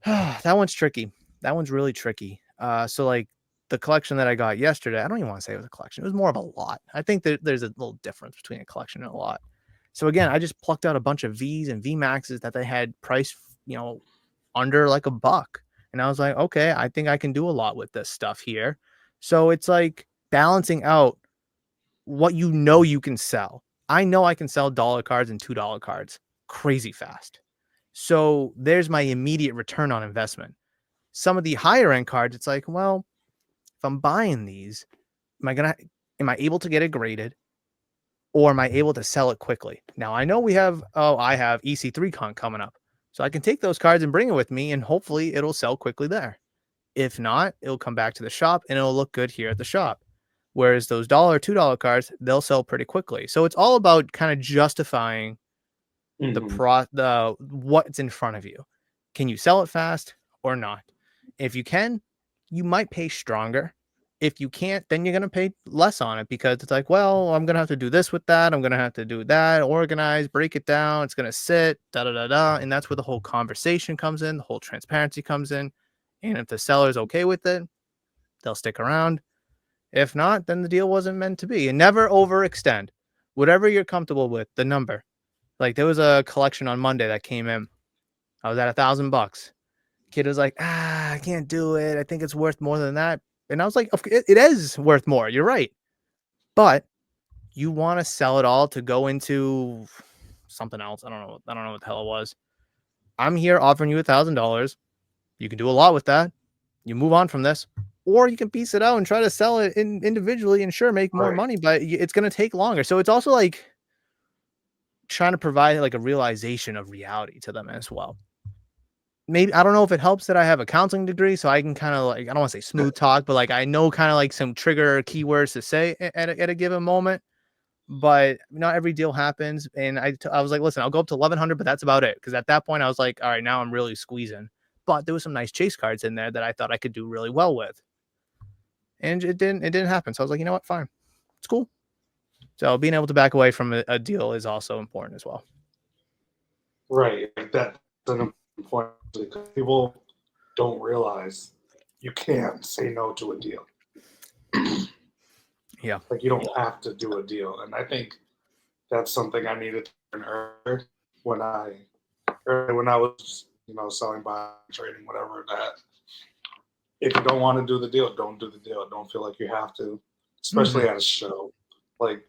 that one's tricky. That one's really tricky. So like the collection that I got yesterday, I don't even want to say it was a collection. It was more of a lot. I think that there's a little difference between a collection and a lot. So again, I just plucked out a bunch of Vs and V Maxes that they had priced, under like $1. And I was like, okay, I think I can do a lot with this stuff here. So it's like balancing out what you can sell. I know I can sell dollar cards and $2 cards crazy fast. So there's my immediate return on investment. Some of the higher end cards, it's like, well, if I'm buying these, am I able to get it graded, or am I able to sell it quickly? Now I know I have EC3 Con coming up, so I can take those cards and bring it with me, and hopefully it'll sell quickly there. If not, it'll come back to the shop and it'll look good here at the shop. Whereas those $2 cards, they'll sell pretty quickly. So it's all about kind of justifying the what's in front of you. Can you sell it fast or not? If you can, you might pay stronger. If you can't, then you're going to pay less on it, because it's like, well, I'm going to have to do this with that. I'm going to have to do that, organize, break it down. It's going to sit, da, da, da, da. And that's where the whole conversation comes in. The whole transparency comes in. And if the seller's okay with it, they'll stick around. If not, then the deal wasn't meant to be. And never overextend. Whatever you're comfortable with, the number. Like there was a collection on Monday that came in. I was at $1,000. Kid was like, I can't do it. I think it's worth more than that. And I was like, it is worth more. You're right. But you want to sell it all to go into something else. I don't know what the hell it was. I'm here offering you $1,000. You can do a lot with that. You move on from this, or you can piece it out and try to sell it individually and sure make more money, but it's going to take longer. So it's also like trying to provide like a realization of reality to them as well. Maybe, I don't know if it helps that I have a counseling degree, so I can kind of like, I don't want to say smooth talk, but like I know kind of like some trigger keywords to say at a given moment. But not every deal happens. And I was like, listen, I'll go up to 1,100, but that's about it. Because at that point I was like, all right, now I'm really squeezing. But there was some nice chase cards in there that I thought I could do really well with. And it didn't happen. So I was like, you know what? Fine. It's cool. So being able to back away from a deal is also important as well. Right. That's an important because people don't realize you can't say no to a deal. Yeah. Like you don't have to do a deal. And I think that's something I needed to learn earlier when I was, selling, buying, trading, whatever, that if you don't want to do the deal, don't do the deal. Don't feel like you have to, especially at a show. Like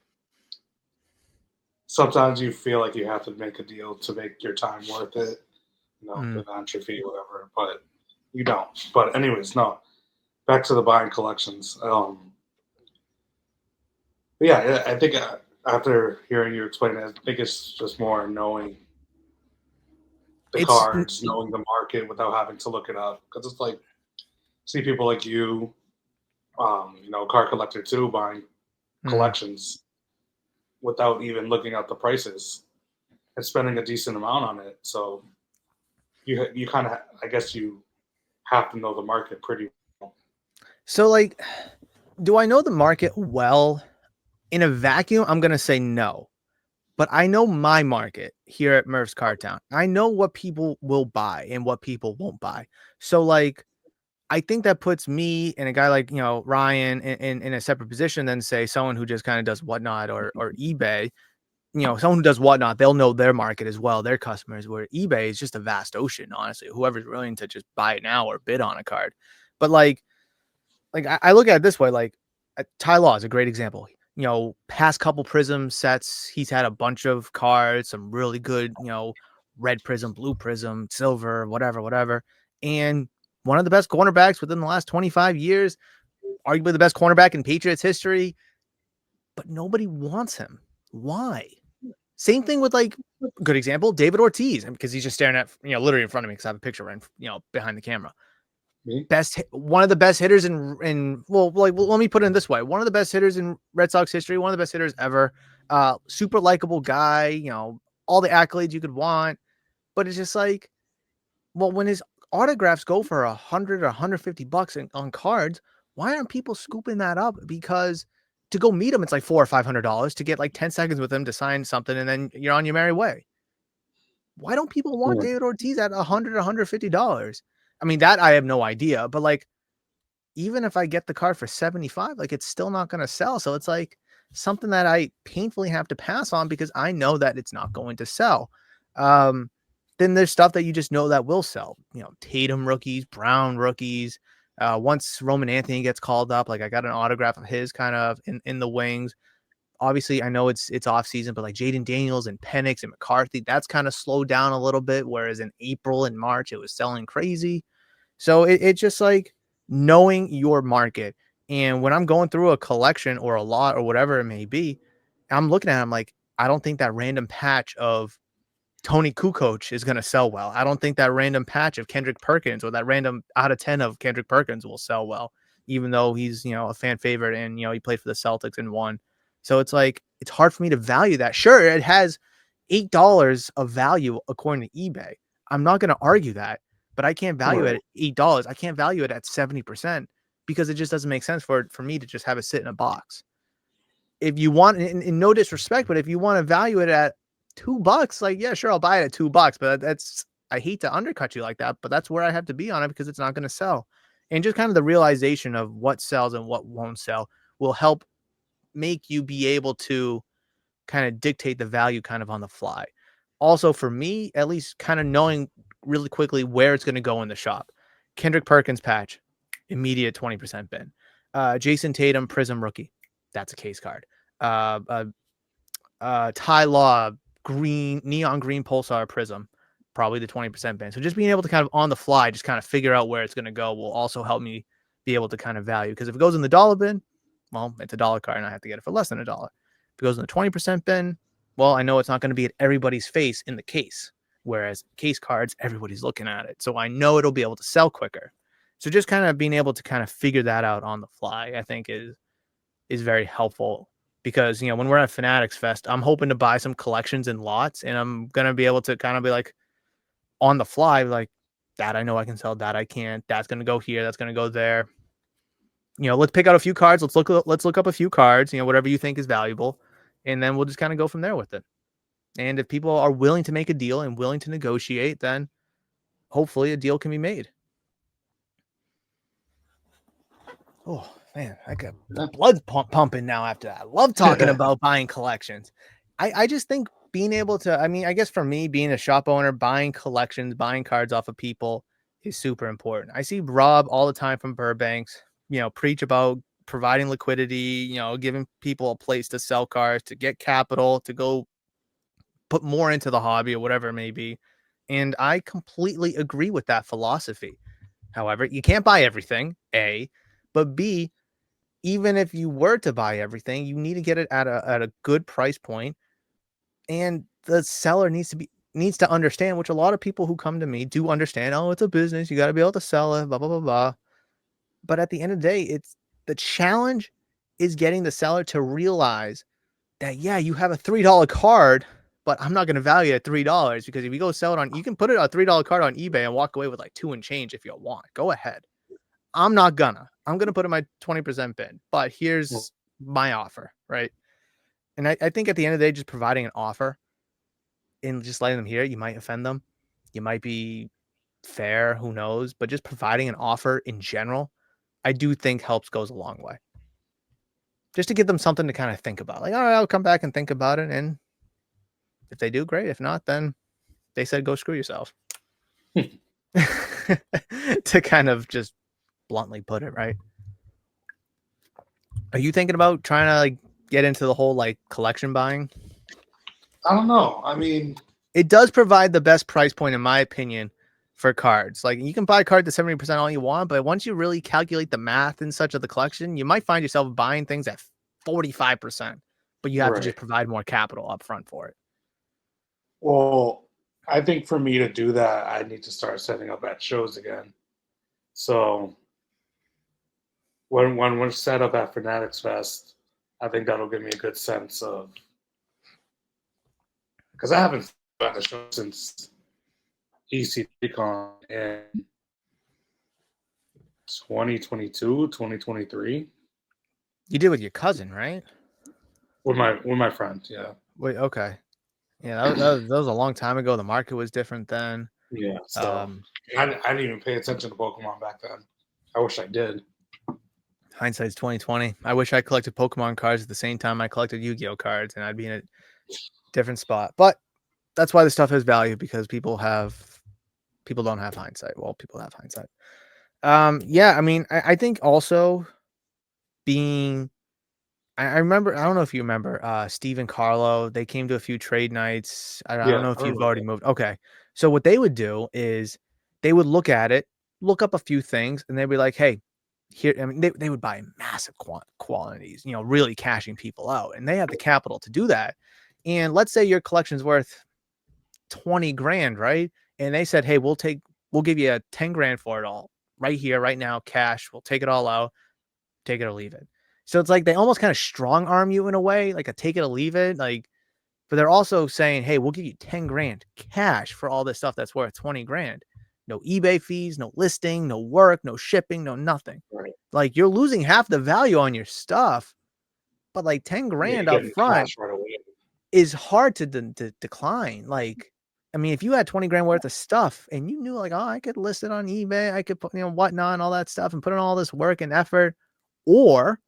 sometimes you feel like you have to make a deal to make your time worth it, the entry fee, whatever, but you don't. But anyways, no, back to the buying collections. Yeah, I think after hearing you explain it, I think it's just more knowing the It's cards, knowing the market without having to look it up. Because it's like see people like you, car collector too, buying mhm. collections without even looking at the prices and spending a decent amount on it. So you kind of, I guess you have to know the market pretty well. So like, do I know the market well? In a vacuum, I'm gonna say no. But I know my market here at Murph's Car Town. I know what people will buy and what people won't buy. So like I think that puts me and a guy like, Ryan in a separate position than say someone who just kind of does whatnot or eBay. Someone who does whatnot, they'll know their market as well, their customers, where eBay is just a vast ocean, honestly. Whoever's willing to just buy it now or bid on a card. But I look at it this way, like Ty Law is a great example. Past couple Prism sets, he's had a bunch of cards, some really good, red Prism, blue Prism, silver, whatever. And one of the best cornerbacks within the last 25 years, arguably the best cornerback in Patriots history, but nobody wants him. Why? Same thing with good example, David Ortiz, because he's just staring at, literally in front of me because I have a picture right, behind the camera. Me? One of the best hitters let me put it in this way. One of the best hitters in Red Sox history, one of the best hitters ever. Super likable guy, all the accolades you could want. But it's just like, well, when his autographs go for $100 or $150 on cards, why aren't people scooping that up? Because to go meet him, it's like $400 or $500 to get like 10 seconds with him to sign something, and then you're on your merry way. Why don't people want Yeah. David Ortiz at $100 or $150? I mean, that I have no idea, but like, even if I get the card for 75, like it's still not going to sell. So it's like something that I painfully have to pass on because I know that it's not going to sell. Um, then there's stuff that you just know that will sell, Tatum rookies, Brown rookies. Once Roman Anthony gets called up, like I got an autograph of his kind of in the wings. Obviously, I know it's off season, but like Jaden Daniels and Penix and McCarthy, that's kind of slowed down a little bit. Whereas in April and March, it was selling crazy. So it's just like knowing your market. And when I'm going through a collection or a lot or whatever it may be, I'm looking at it, I'm like, I don't think that random patch of Tony Kukoc is going to sell well. I don't think that random patch of Kendrick Perkins or that random out of 10 of Kendrick Perkins will sell well, even though he's, a fan favorite and, he played for the Celtics and won. So it's like, it's hard for me to value that. Sure, it has $8 of value according to eBay. I'm not going to argue that, but I can't value it Right. at $8. I can't value it at 70% because it just doesn't make sense for me to just have it sit in a box. If you want, in no disrespect, but if you want to value it at $2, like, yeah, sure, I'll buy it at $2, but I hate to undercut you like that, but that's where I have to be on it because it's not going to sell. And just kind of the realization of what sells and what won't sell will help make you be able to kind of dictate the value kind of on the fly. Also, for me, at least kind of knowing really quickly where it's going to go in the shop. Kendrick Perkins patch, immediate 20% bin. Jason Tatum Prism rookie, that's a case card. Uh, uh, Ty Law neon green pulsar Prism, probably the 20% bin. So just being able to kind of on the fly, just kind of figure out where it's going to go will also help me be able to kind of value. Because if it goes in the dollar bin, well, it's a dollar card and I have to get it for less than $1. If it goes in the 20% bin, well, I know it's not going to be at everybody's face in the case. Whereas case cards, everybody's looking at it. So I know it'll be able to sell quicker. So just kind of being able to kind of figure that out on the fly, I think is very helpful because, when we're at Fanatics Fest, I'm hoping to buy some collections and lots and I'm going to be able to kind of be like on the fly, like that I know I can sell, that I can't, that's going to go here, that's going to go there. Let's pick out a few cards. Let's look up a few cards, whatever you think is valuable. And then we'll just kind of go from there with it. And if people are willing to make a deal and willing to negotiate, then hopefully a deal can be made. Oh man, I got the blood pumping now after that. I love talking about buying collections. I just think being able to, I mean, I guess for me, being a shop owner, buying collections, buying cards off of people is super important. I see Rob all the time from Burbanks, preach about providing liquidity, giving people a place to sell cards, to get capital, to go put more into the hobby or whatever it may be. And I completely agree with that philosophy. However, you can't buy everything, A, but B, even if you were to buy everything, you need to get it at a good price point, and the seller needs to understand, which a lot of people who come to me do understand. Oh, it's a business. You got to be able to sell it, blah, blah, blah, blah. But at the end of the day, it's the challenge is getting the seller to realize that, yeah, you have a $3 card, but I'm not going to value it at $3 because if you go sell it on, you can put it a $3 card on eBay and walk away with like 2 and change if you want. Go ahead. I'm not gonna. I'm gonna put in my 20% bid, but here's my offer, right? And I think at the end of the day, just providing an offer and just letting them hear it, you might offend them. You might be fair, who knows? But just providing an offer in general, I do think helps goes a long way. Just to give them something to kind of think about. Like, all right, I'll come back and think about it. And if they do, great. If not, then they said go screw yourself. To kind of just bluntly put it, right? Are you thinking about trying to like get into the whole like collection buying? I don't know. I mean, It does provide the best price point, in my opinion, for cards. Like you can buy cards at 70% all you want, but once you really calculate the math and such of the collection, you might find yourself buying things at 45%, but you have to right. just provide more capital up front for it. Well, I think for me to do that, I need to start setting up at shows again. So when we're set up at Fanatics Fest, I think that'll give me a good sense of, because I haven't been at a show since EC3Con in 2022, 2023 You did with your cousin, right? with my friend. Yeah, Wait, okay. Yeah, that was a long time ago. The market was different then. yeah. So I didn't even pay attention to Pokemon back then. I wish I did. Hindsight's 2020. I wish I collected Pokemon cards at the same time I collected Yu-Gi-Oh cards, and I'd be in a different spot. But that's why the stuff has value, because people don't have hindsight. Well, people have hindsight. Yeah, I mean, I think also being I remember, I don't know if you remember Steve and Carlo, they came to a few trade nights. I don't Yeah, know I if you've already remember. moved. Okay. So what they would do is they would look at it, look up a few things, and they'd be like, hey, here, I mean, they would buy massive quantities, really cashing people out. And they had the capital to do that. And let's say your collection's worth 20 grand, right? And they said, hey, we'll give you a 10 grand for it all right here, right now, cash. We'll take it all out, take it or leave it. So it's like they almost kind of strong arm you in a way, like a take it or leave it. Like, but they're also saying, hey, we'll give you 10 grand cash for all this stuff that's worth 20 grand. No eBay fees, no listing, no work, no shipping, no nothing. Right. Like you're losing half the value on your stuff, but like 10 Yeah, grand you're up getting front cash right away. is hard to decline. Like, I mean, if you had 20 grand worth of stuff and you knew like, oh, I could list it on eBay, I could put, whatnot and all that stuff and put in all this work and effort, or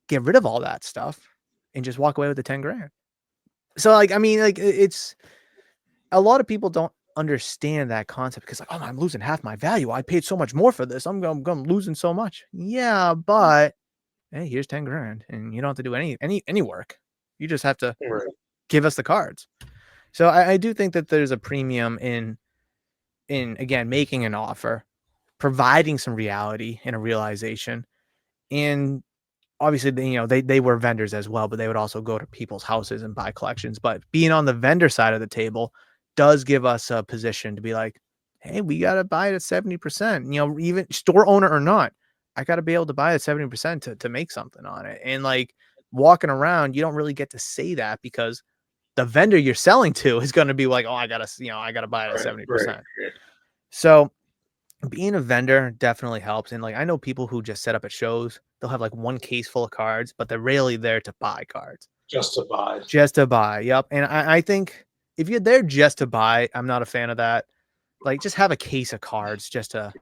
get rid of all that stuff and just walk away with the 10 grand. So like, I mean, like it's a lot of people don't understand that concept because like, oh, I'm losing half my value. I paid so much more for this. I'm losing so much. Yeah, but hey, here's 10 grand and you don't have to do any work. You just have to Right. give us the cards. So I do think that there's a premium in again making an offer, providing some reality and a realization, and obviously they were vendors as well, but they would also go to people's houses and buy collections. But being on the vendor side of the table does give us a position to be like, hey, we got to buy it at 70%, even store owner or not, I got to be able to buy it at 70% to make something on it. And like walking around, you don't really get to say that because the vendor you're selling to is going to be like, oh, I gotta buy it at Right. Right. 70%. So being a vendor definitely helps. And like, I know people who just set up at shows, they'll have like one case full of cards, but they're rarely there to buy cards. Just to buy. Just to buy. Yep. And I think if you're there just to buy, I'm not a fan of that. Like, just have a case of cards just to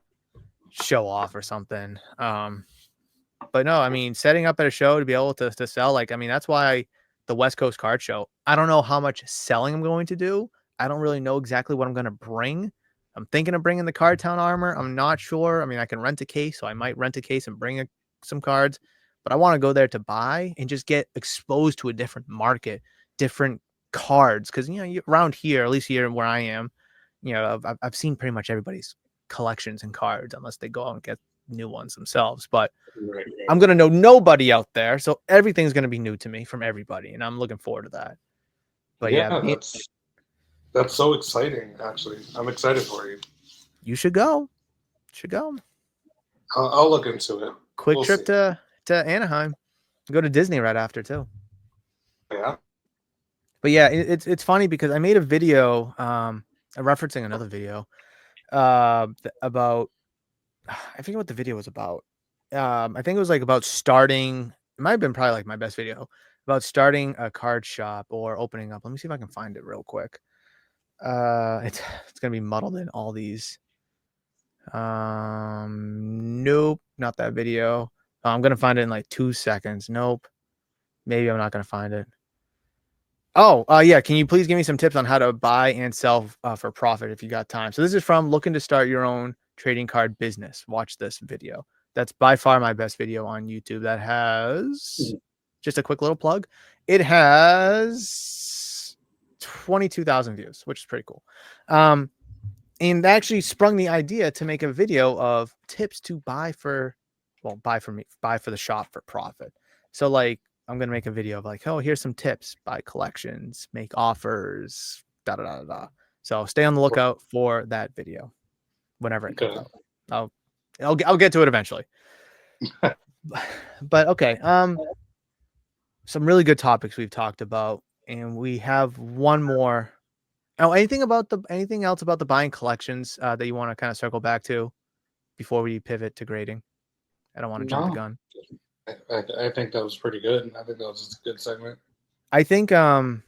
show off or something. But no, I mean, setting up at a show to be able to sell, like, I mean, that's why the West Coast Card Show, I don't know how much selling I'm going to do. I don't really know exactly what I'm going to bring. I'm thinking of bringing the Card Town armor. I'm not sure. I mean, I can rent a case, so I might rent a case and bring some cards, but I want to go there to buy and just get exposed to a different market, different cards. Cause around here, at least here where I am, I've seen pretty much everybody's collections and cards unless they go out and get new ones themselves. But Right. I'm going to know nobody out there. So everything's going to be new to me from everybody. And I'm looking forward to that. But Yeah, yeah, that's so exciting. Actually, I'm excited for you. you should go. Should go. I'll look into it. Quick We'll trip see. to Anaheim. Go to Disney right after too. Yeah. But yeah, it's funny because I made a video referencing another video about I forget what the video was about. I think it was like about starting. It might have been probably like my best video about starting a card shop or opening up. Let me see if I can find it real quick. It's gonna be muddled in all these. Nope, not that video. I'm gonna find it in like 2 seconds. Nope, maybe I'm not gonna find it. Oh, yeah. Can you please give me some tips on how to buy and sell for profit if you got time? So this is from looking to start your own trading card business. Watch this video. That's by far my best video on YouTube. That has just a quick little plug. It has 22,000 views, which is pretty cool. And that actually sprung the idea to make a video of tips to buy for the shop for profit. So like I'm gonna make a video of like, oh, here's some tips, buy collections, make offers, da da da da. So stay on the lookout for that video whenever it comes Okay. out. I'll get to it eventually. But okay, some really good topics we've talked about, and we have one more. Oh, anything else about the buying collections that you want to kind of circle back to before we pivot to grading? I don't want to jump the No, gun. I think that was pretty good. I think that was a good segment. I think when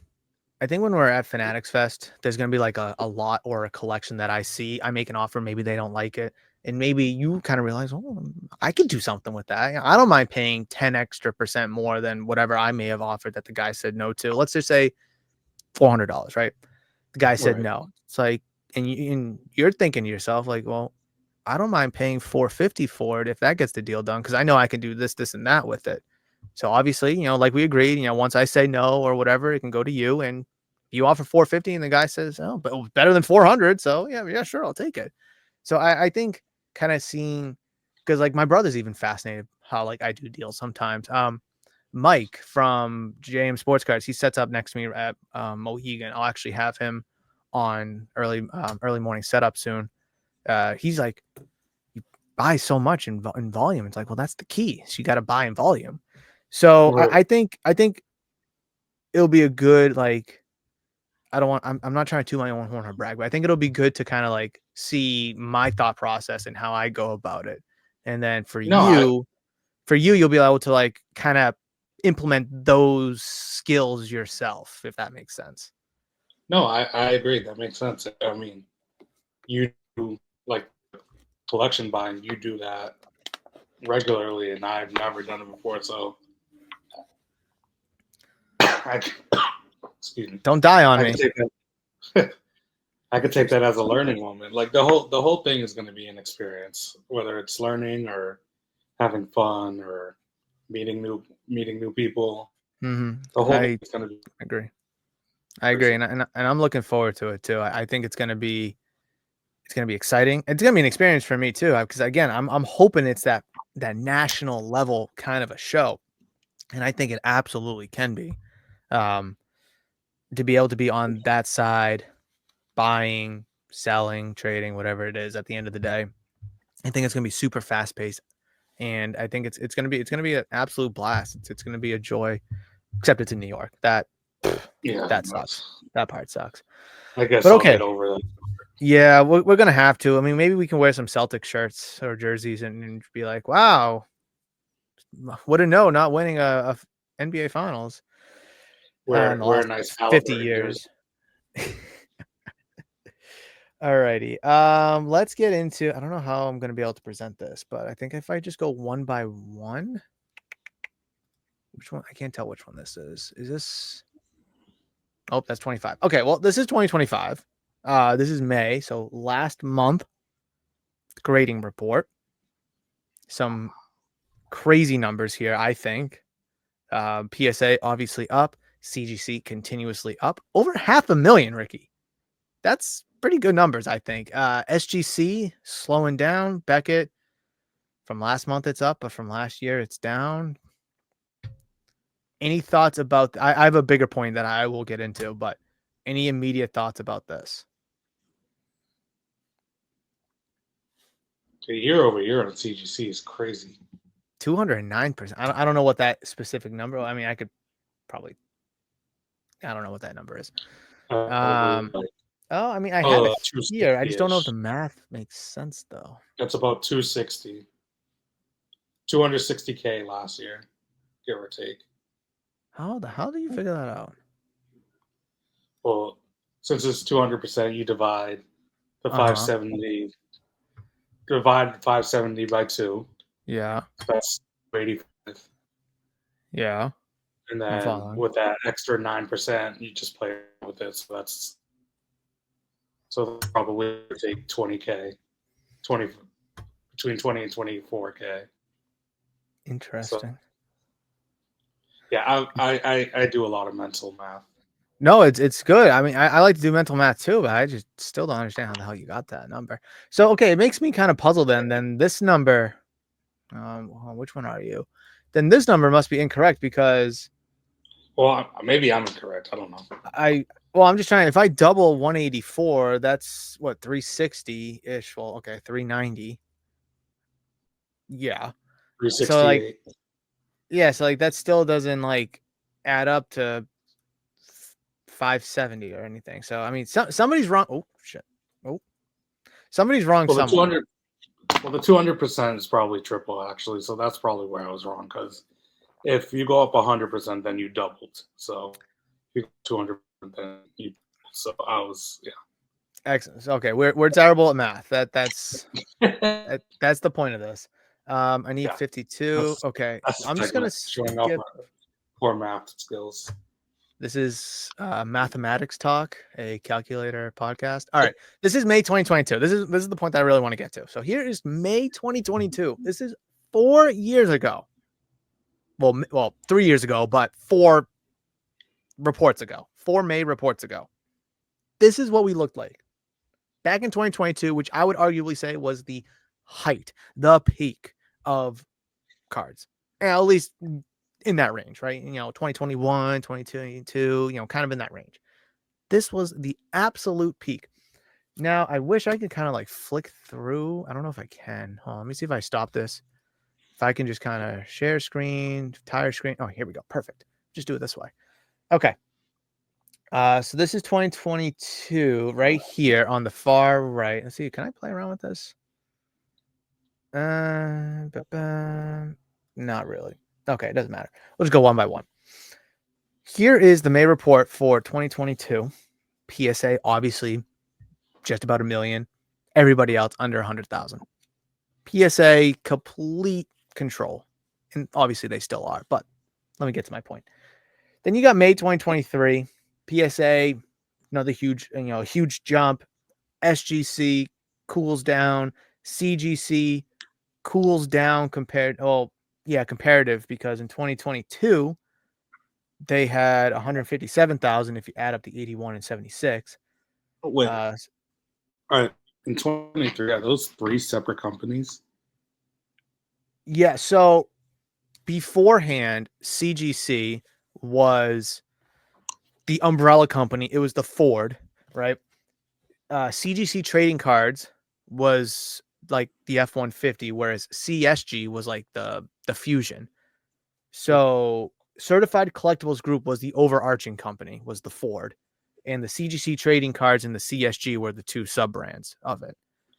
we're at Fanatics Fest, there's gonna be like a lot or a collection that I see. I make an offer, maybe they don't like it, and maybe you kind of realize, oh, I could do something with that. I don't mind paying 10 extra percent more than whatever I may have offered that the guy said no to. Let's just say $400, right? The guy said Right. no. It's like, and you're thinking to yourself, like, well, I don't mind paying 450 for it if that gets the deal done because I know I can do this, this, and that with it. So obviously, like we agreed, once I say no or whatever, it can go to you, and you offer 450, and the guy says, oh, but better than 400. So yeah, sure, I'll take it. So I think kind of seeing, because like my brother's even fascinated how like I do deals sometimes. Mike from JM Sports Cards, he sets up next to me at Mohegan. I'll actually have him on early morning setup soon. He's like, you buy so much in volume. It's like, well, that's the key. So you got to buy in volume. So Right. I think it'll be a good like. I'm not trying to toot my own horn or brag, but I think it'll be good to kind of like see my thought process and how I go about it. And then No, I you'll be able to like kind of implement those skills yourself, if that makes sense. no, I agree. That makes sense. I mean, you do like collection buying. You do that regularly, and I've never done it before. So, I, excuse me. Don't die on I me. could take that. I could take that as a learning moment. Like the whole thing is going to be an experience, whether it's learning or having fun or meeting new people. The whole thing I is going to be agree. I agree, and I'm looking forward to it too. I think it's gonna be exciting. It's gonna be an experience for me too, because again, I'm hoping it's that national level kind of a show, and I think it absolutely can be. Um, to be able to be on that side, buying, selling, trading, whatever it is, at the end of the day, I think it's gonna be super fast paced, and I think it's gonna be an absolute blast. It's gonna be a joy, except it's in New York. yeah. That sucks. That part sucks. I guess But I'll get okay. over that. Yeah, we're gonna have to. I mean, maybe we can wear some Celtic shirts or jerseys and be like, "Wow, what a no, not winning a NBA Finals in Wear the wear a last nice 50 Halliburton jersey. years." Alrighty. Let's get into. I don't know how I'm gonna be able to present this, but I think if I just go one by one, which one? I can't tell which one this is. Is this? Oh, that's 25. Okay, well, this is 2025. This is May, so last month grading report. Some crazy numbers here, I think. PSA obviously up, CGC continuously up, over 500,000, Ricky. That's pretty good numbers, I think. SGC slowing down, Beckett From last month, it's up, but from last year, it's down. Any thoughts about? I have a bigger point that I will get into, but any immediate thoughts about this? Year over year on CGC is crazy. 209%. I don't know what that specific number. I mean, I could probably. I don't know what that number is. Probably like Oh, I mean, I have it here. I just don't know if 260-ish. the math makes sense though. That's about 260. 260K last year, give or take. How the hell do you figure that out? Well, since it's 200%, you divide the Uh-huh. 570, divide 570 by 2. Yeah. That's 85. Yeah. And I'm then following. with that extra 9%, you just play with it. So probably take 20K, 20 between 20 and 24K. Interesting. So yeah, I do a lot of mental math. No, it's good. I mean, I like to do mental math too, but I just still don't understand how the hell you got that number. So okay, it makes me kind of puzzled then. Then this number, which one are you? Then this number must be incorrect because Well, maybe I'm incorrect. I don't know. I'm just trying. If I double 184, that's what 360 ish. Well, okay, 390. Yeah. So like, 368. yeah, so like that still doesn't like add up to 570 or anything. So I mean, somebody's wrong. Oh shit. Oh, somebody's wrong Well, the somewhere. 200. Well, the 200% is probably triple actually. So that's probably where I was wrong because if you go up 100%, then you doubled. So if you go 200, then you. So I was Excellent. Okay, we're terrible at math. That's yeah. that's the point of this. I need Yeah, 52. Okay, that's the I'm just gonna segment showing off skip. my poor math skills. This is Mathematics Talk, a calculator podcast. All right, this is May 2022. This is the point that I really want to get to. So here is May 2022. This is 4 years ago. Well, 3 years ago, but 4 reports ago. 4 May reports ago. This is what we looked like back in 2022, which I would arguably say was the height, the peak of cards. And at least in that range, right? 2021, 2022, kind of in that range. This was the absolute peak. Now, I wish I could kind of like flick through. I don't know if I can. Hold on, let me see if I stop this. If I can just kind of share screen, tire screen. Oh, here we go. Perfect. Just do it this way. Okay. So this is 2022 right here on the far right. Let's see. Can I play around with this? Not really. Okay, it doesn't matter. We'll just go one by one. Here is the May report for 2022. PSA, obviously, just about 1 million. Everybody else under 100,000. PSA, complete control. And obviously, they still are. But let me get to my point. Then you got May 2023. PSA, another huge jump. SGC cools down. CGC cools down comparative because in 2022 they had 157,000 if you add up the 81 and 76. Wait, all right. In 2023, are those 3 separate companies? Yeah, so beforehand, CGC was the umbrella company. It was the Ford, right? CGC Trading Cards was like the F-150, whereas CSG was like the Fusion. So Certified Collectibles Group was the overarching company, was the Ford, and the CGC Trading Cards and the CSG were the 2 sub brands of it.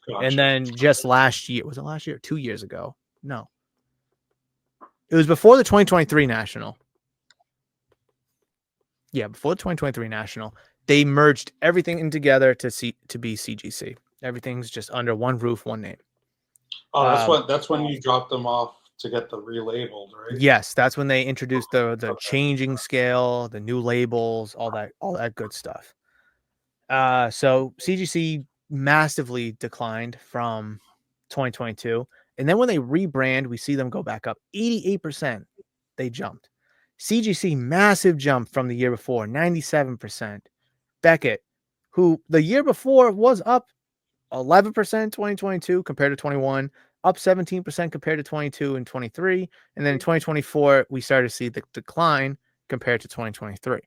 Gotcha. And then just last year, was it last year? 2 years ago? No, it was before the 2023 National. Yeah, before the 2023 National, they merged everything in together to be CGC. Everything's just under one roof, one name. Oh, that's when you drop them off to get the relabeled, right? Yes, that's when they introduced the changing scale, the new labels, all that good stuff. So CGC massively declined from 2022, and then when they rebrand, we see them go back up 88%. They jumped. CGC massive jump from the year before, 97%. Beckett, who the year before was up 11% in 2022 compared to 21, up 17% compared to 22 and 23. And then in 2024, we started to see the decline compared to 2023.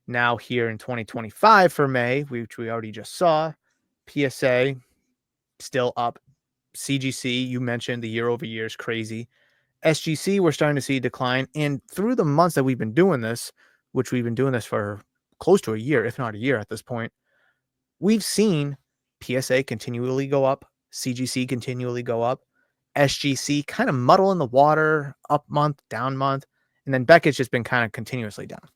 Now here in 2025 for May, which we already just saw, PSA still up. CGC, you mentioned the year over year is crazy. SGC, we're starting to see a decline. And through the months that we've been doing this, which we've been doing this for close to a year, if not a year at this point, we've seen PSA continually go up, CGC continually go up, SGC kind of muddle in the water, up month, down month, and then Beckett's just been kind of continuously down.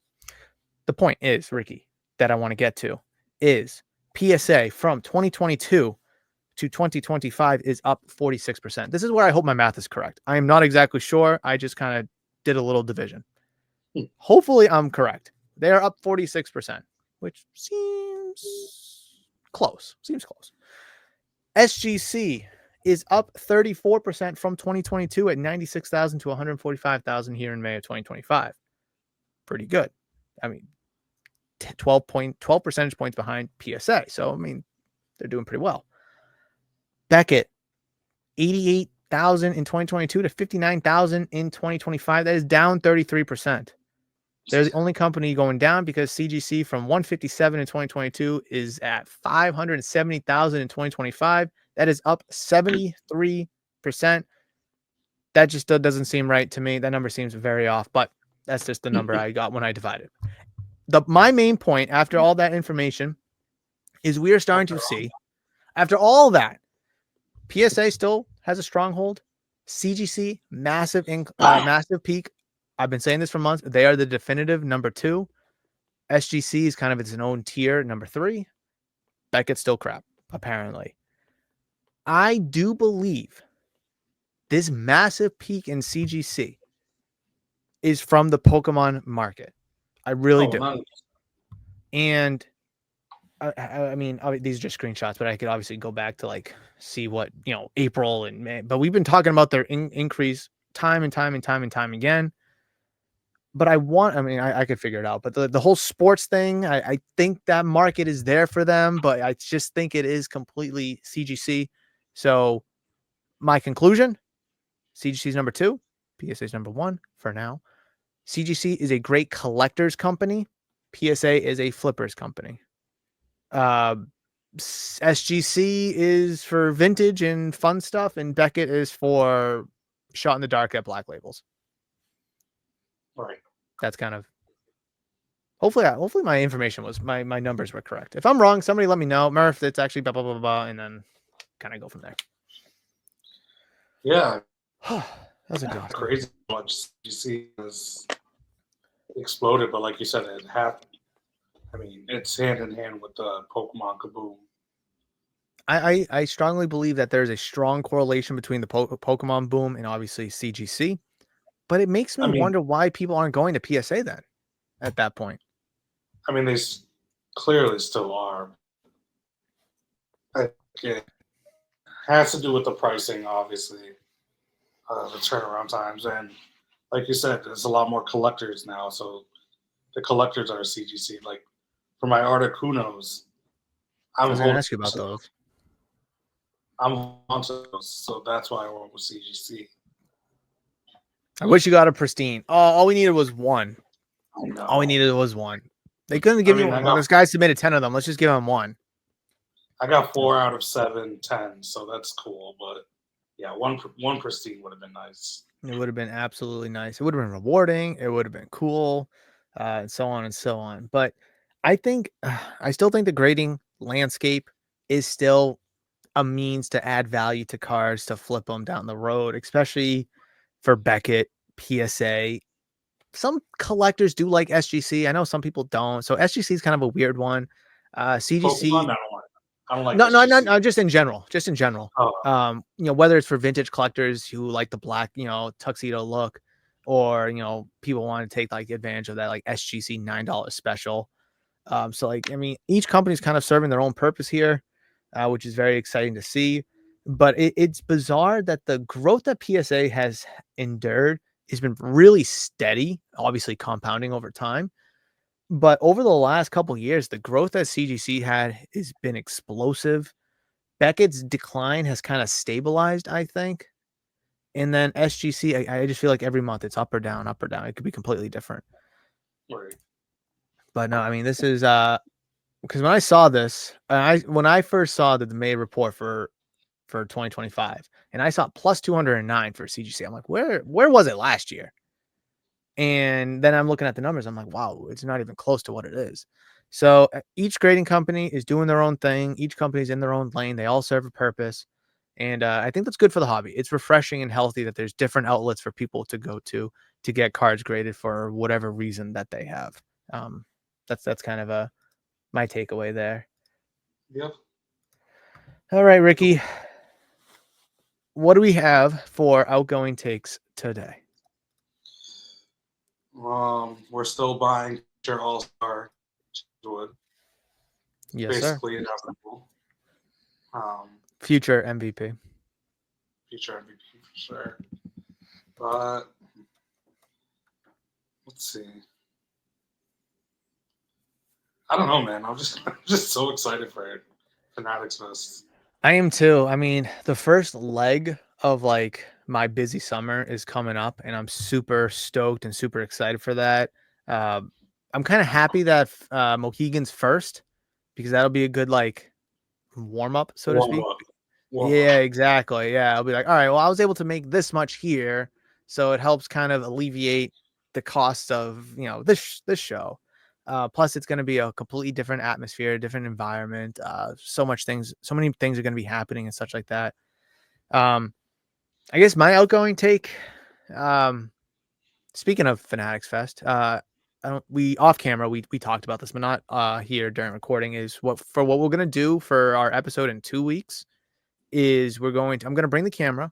The point is, Ricky, that I want to get to is PSA from 2022 to 2025 is up 46%. This is where I hope my math is correct. I am not exactly sure. I just kind of did a little division. Hopefully I'm correct. They are up 46%, which seems close. Seems close. SGC is up 34% from 2022 at 96,000 to 145,000 here in May of 2025. Pretty good. I mean, 12 percentage points behind PSA. So, I mean, they're doing pretty well. Beckett, 88,000 in 2022 to 59,000 in 2025. That is down 33%. They're the only company going down because CGC from 157 in 2022 is at 570,000 in 2025. That is up 73%. That just doesn't seem right to me. That number seems very off, but that's just the number I got when I divided. My main point after all that information is we are starting to see, after all that, PSA still has a stronghold. CGC, massive peak. I've been saying this for months. They are the definitive number 2. SGC is kind of its own tier, number 3. Beckett's still crap, apparently. I do believe this massive peak in CGC is from the Pokemon market. I really do. Nice. And I mean, these are just screenshots, but I could obviously go back to like see what, April and May. But we've been talking about their increase time and time again. But I could figure it out. But the whole sports thing, I think that market is there for them, but I just think it is completely CGC. So my conclusion, CGC is number 2, PSA is number 1 for now. CGC is a great collector's company. PSA is a flipper's company. SGC is for vintage and fun stuff, and Beckett is for shot in the dark at black labels. Right. That's kind of hopefully my information was my numbers were correct. If I'm wrong, somebody let me know. Murph, it's actually blah blah blah blah, and then kind of go from there. Yeah. That's a good crazy much CGC has exploded, but like you said, it happened. I mean, it's hand in hand with the Pokemon Kaboom. I strongly believe that there's a strong correlation between the Pokemon boom and obviously CGC, but it makes me wonder why people aren't going to PSA then at that point. I mean, they clearly still are. I think it has to do with the pricing, obviously, the turnaround times, and like you said, there's a lot more collectors now, so the collectors are CGC. Like for my Articunos, I was going to ask you about those. I'm on those, so that's why I went with CGC. I wish you got a pristine. All we needed was one. I know. All we needed was one. They couldn't give me one. This guy submitted 10 of them. Let's just give him one. I got 4 out of 7, 10, so that's cool. But yeah, one pristine would have been nice. It would have been absolutely nice. It would have been rewarding. It would have been cool, and so on and so on. But I still think the grading landscape is still a means to add value to cars, to flip them down the road, especially for Beckett, PSA. Some collectors do like SGC. I know some people don't. So SGC is kind of a weird one. CGC. Pokemon, I don't like no, just in general. Oh. Whether it's for vintage collectors who like the black, tuxedo look, or, people want to take like advantage of that like SGC $9 special. So each company's kind of serving their own purpose here, which is very exciting to see. But it's bizarre that the growth that PSA has endured has been really steady, obviously compounding over time. But over the last couple of years, the growth that CGC had has been explosive. Beckett's decline has kind of stabilized, I think. And then SGC, I just feel like every month it's up or down, up or down. It could be completely different. Right. But no, I mean, this is because when I saw this, when I first saw the May report for 2025, and I saw plus 209 for CGC, I'm like, where was it last year? And then I'm looking at the numbers. I'm like, wow, it's not even close to what it is. So each grading company is doing their own thing. Each company's in their own lane. They all serve a purpose. And I think that's good for the hobby. It's refreshing and healthy that there's different outlets for people to go to get cards graded for whatever reason that they have. Um, that's kind of my takeaway there. Yep. All right, Ricky, what do we have for outgoing takes today? We're still buying your All Star wood. Yes, sir. Basically inevitable. Future MVP. Future MVP for sure. But let's see. I don't know, man. I'm just so excited for it. Fanatics Fest. I am too. I mean, the first leg of like my busy summer is coming up, and I'm super stoked and super excited for that. I'm kind of happy that Mohegan's first because that'll be a good like warm up, so to Warm speak. up. Warm up. Yeah, exactly. Yeah, I'll be like, all right, well, I was able to make this much here, so it helps kind of alleviate the cost of this show. Plus, it's going to be a completely different atmosphere, different environment. So many things are going to be happening and such like that. Um, I guess my outgoing take. Um, Speaking of Fanatics Fest, we off camera we talked about this, but not here during recording. Is what we're gonna do for our episode in 2 weeks is I'm gonna bring the camera,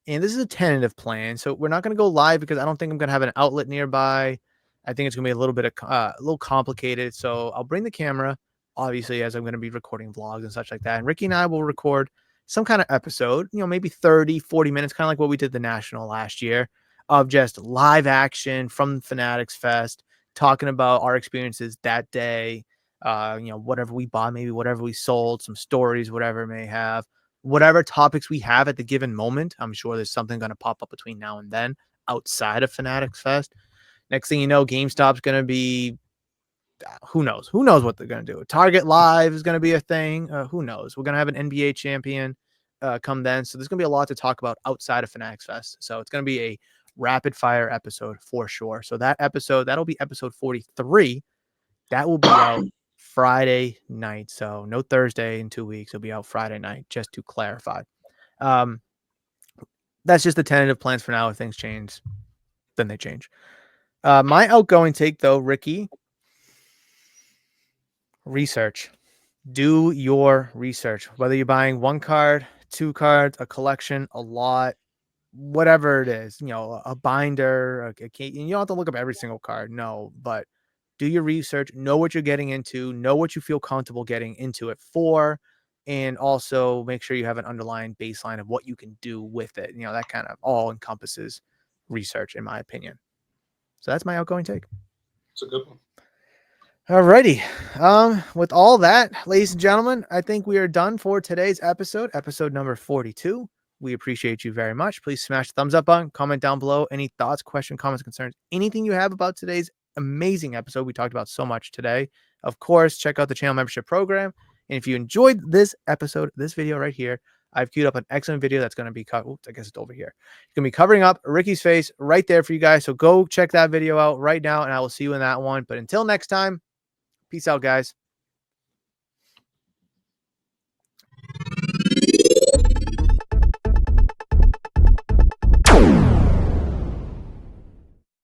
and this is a tentative plan, so we're not gonna go live because I don't think I'm gonna have an outlet nearby. I think it's gonna be a little complicated. So I'll bring the camera, obviously, as I'm gonna be recording vlogs and such like that. And Ricky and I will record some kind of episode, maybe 30, 40 minutes, kind of like what we did the National last year, of just live action from Fanatics Fest, talking about our experiences that day. Whatever we bought, maybe whatever we sold, some stories, whatever it may have, whatever topics we have at the given moment. I'm sure there's something going to pop up between now and then outside of Fanatics Fest. Next thing you know, GameStop's going to be, who knows? Who knows what they're going to do? Target Live is going to be a thing. Who knows? We're going to have an NBA champion come then. So there's going to be a lot to talk about outside of Fanatics Fest. So it's going to be a rapid fire episode for sure. So that'll be episode 43. That will be out Friday night. So no Thursday in 2 weeks. It'll be out Friday night, just to clarify. That's just the tentative plans for now. If things change, then they change. My outgoing take, though, Ricky, research. Do your research. Whether you're buying one card, two cards, a collection, a lot, whatever it is, a binder, you don't have to look up every single card. No, but do your research, know what you're getting into, know what you feel comfortable getting into it for, and also make sure you have an underlying baseline of what you can do with it. That kind of all encompasses research, in my opinion. So that's my outgoing take. It's a good one. Alrighty. With all that, ladies and gentlemen, I think we are done for today's episode number 42. We appreciate you very much. Please smash the thumbs up button, comment down below any thoughts, questions, comments, concerns, anything you have about today's amazing episode. We talked about so much today. Of course, check out the channel membership program. And if you enjoyed this episode, this video right here, I've queued up an excellent video that's going to be cut. Oops, I guess it's over here. It's going to be covering up Ricky's face right there for you guys. So go check that video out right now, and I will see you in that one. But until next time, peace out, guys.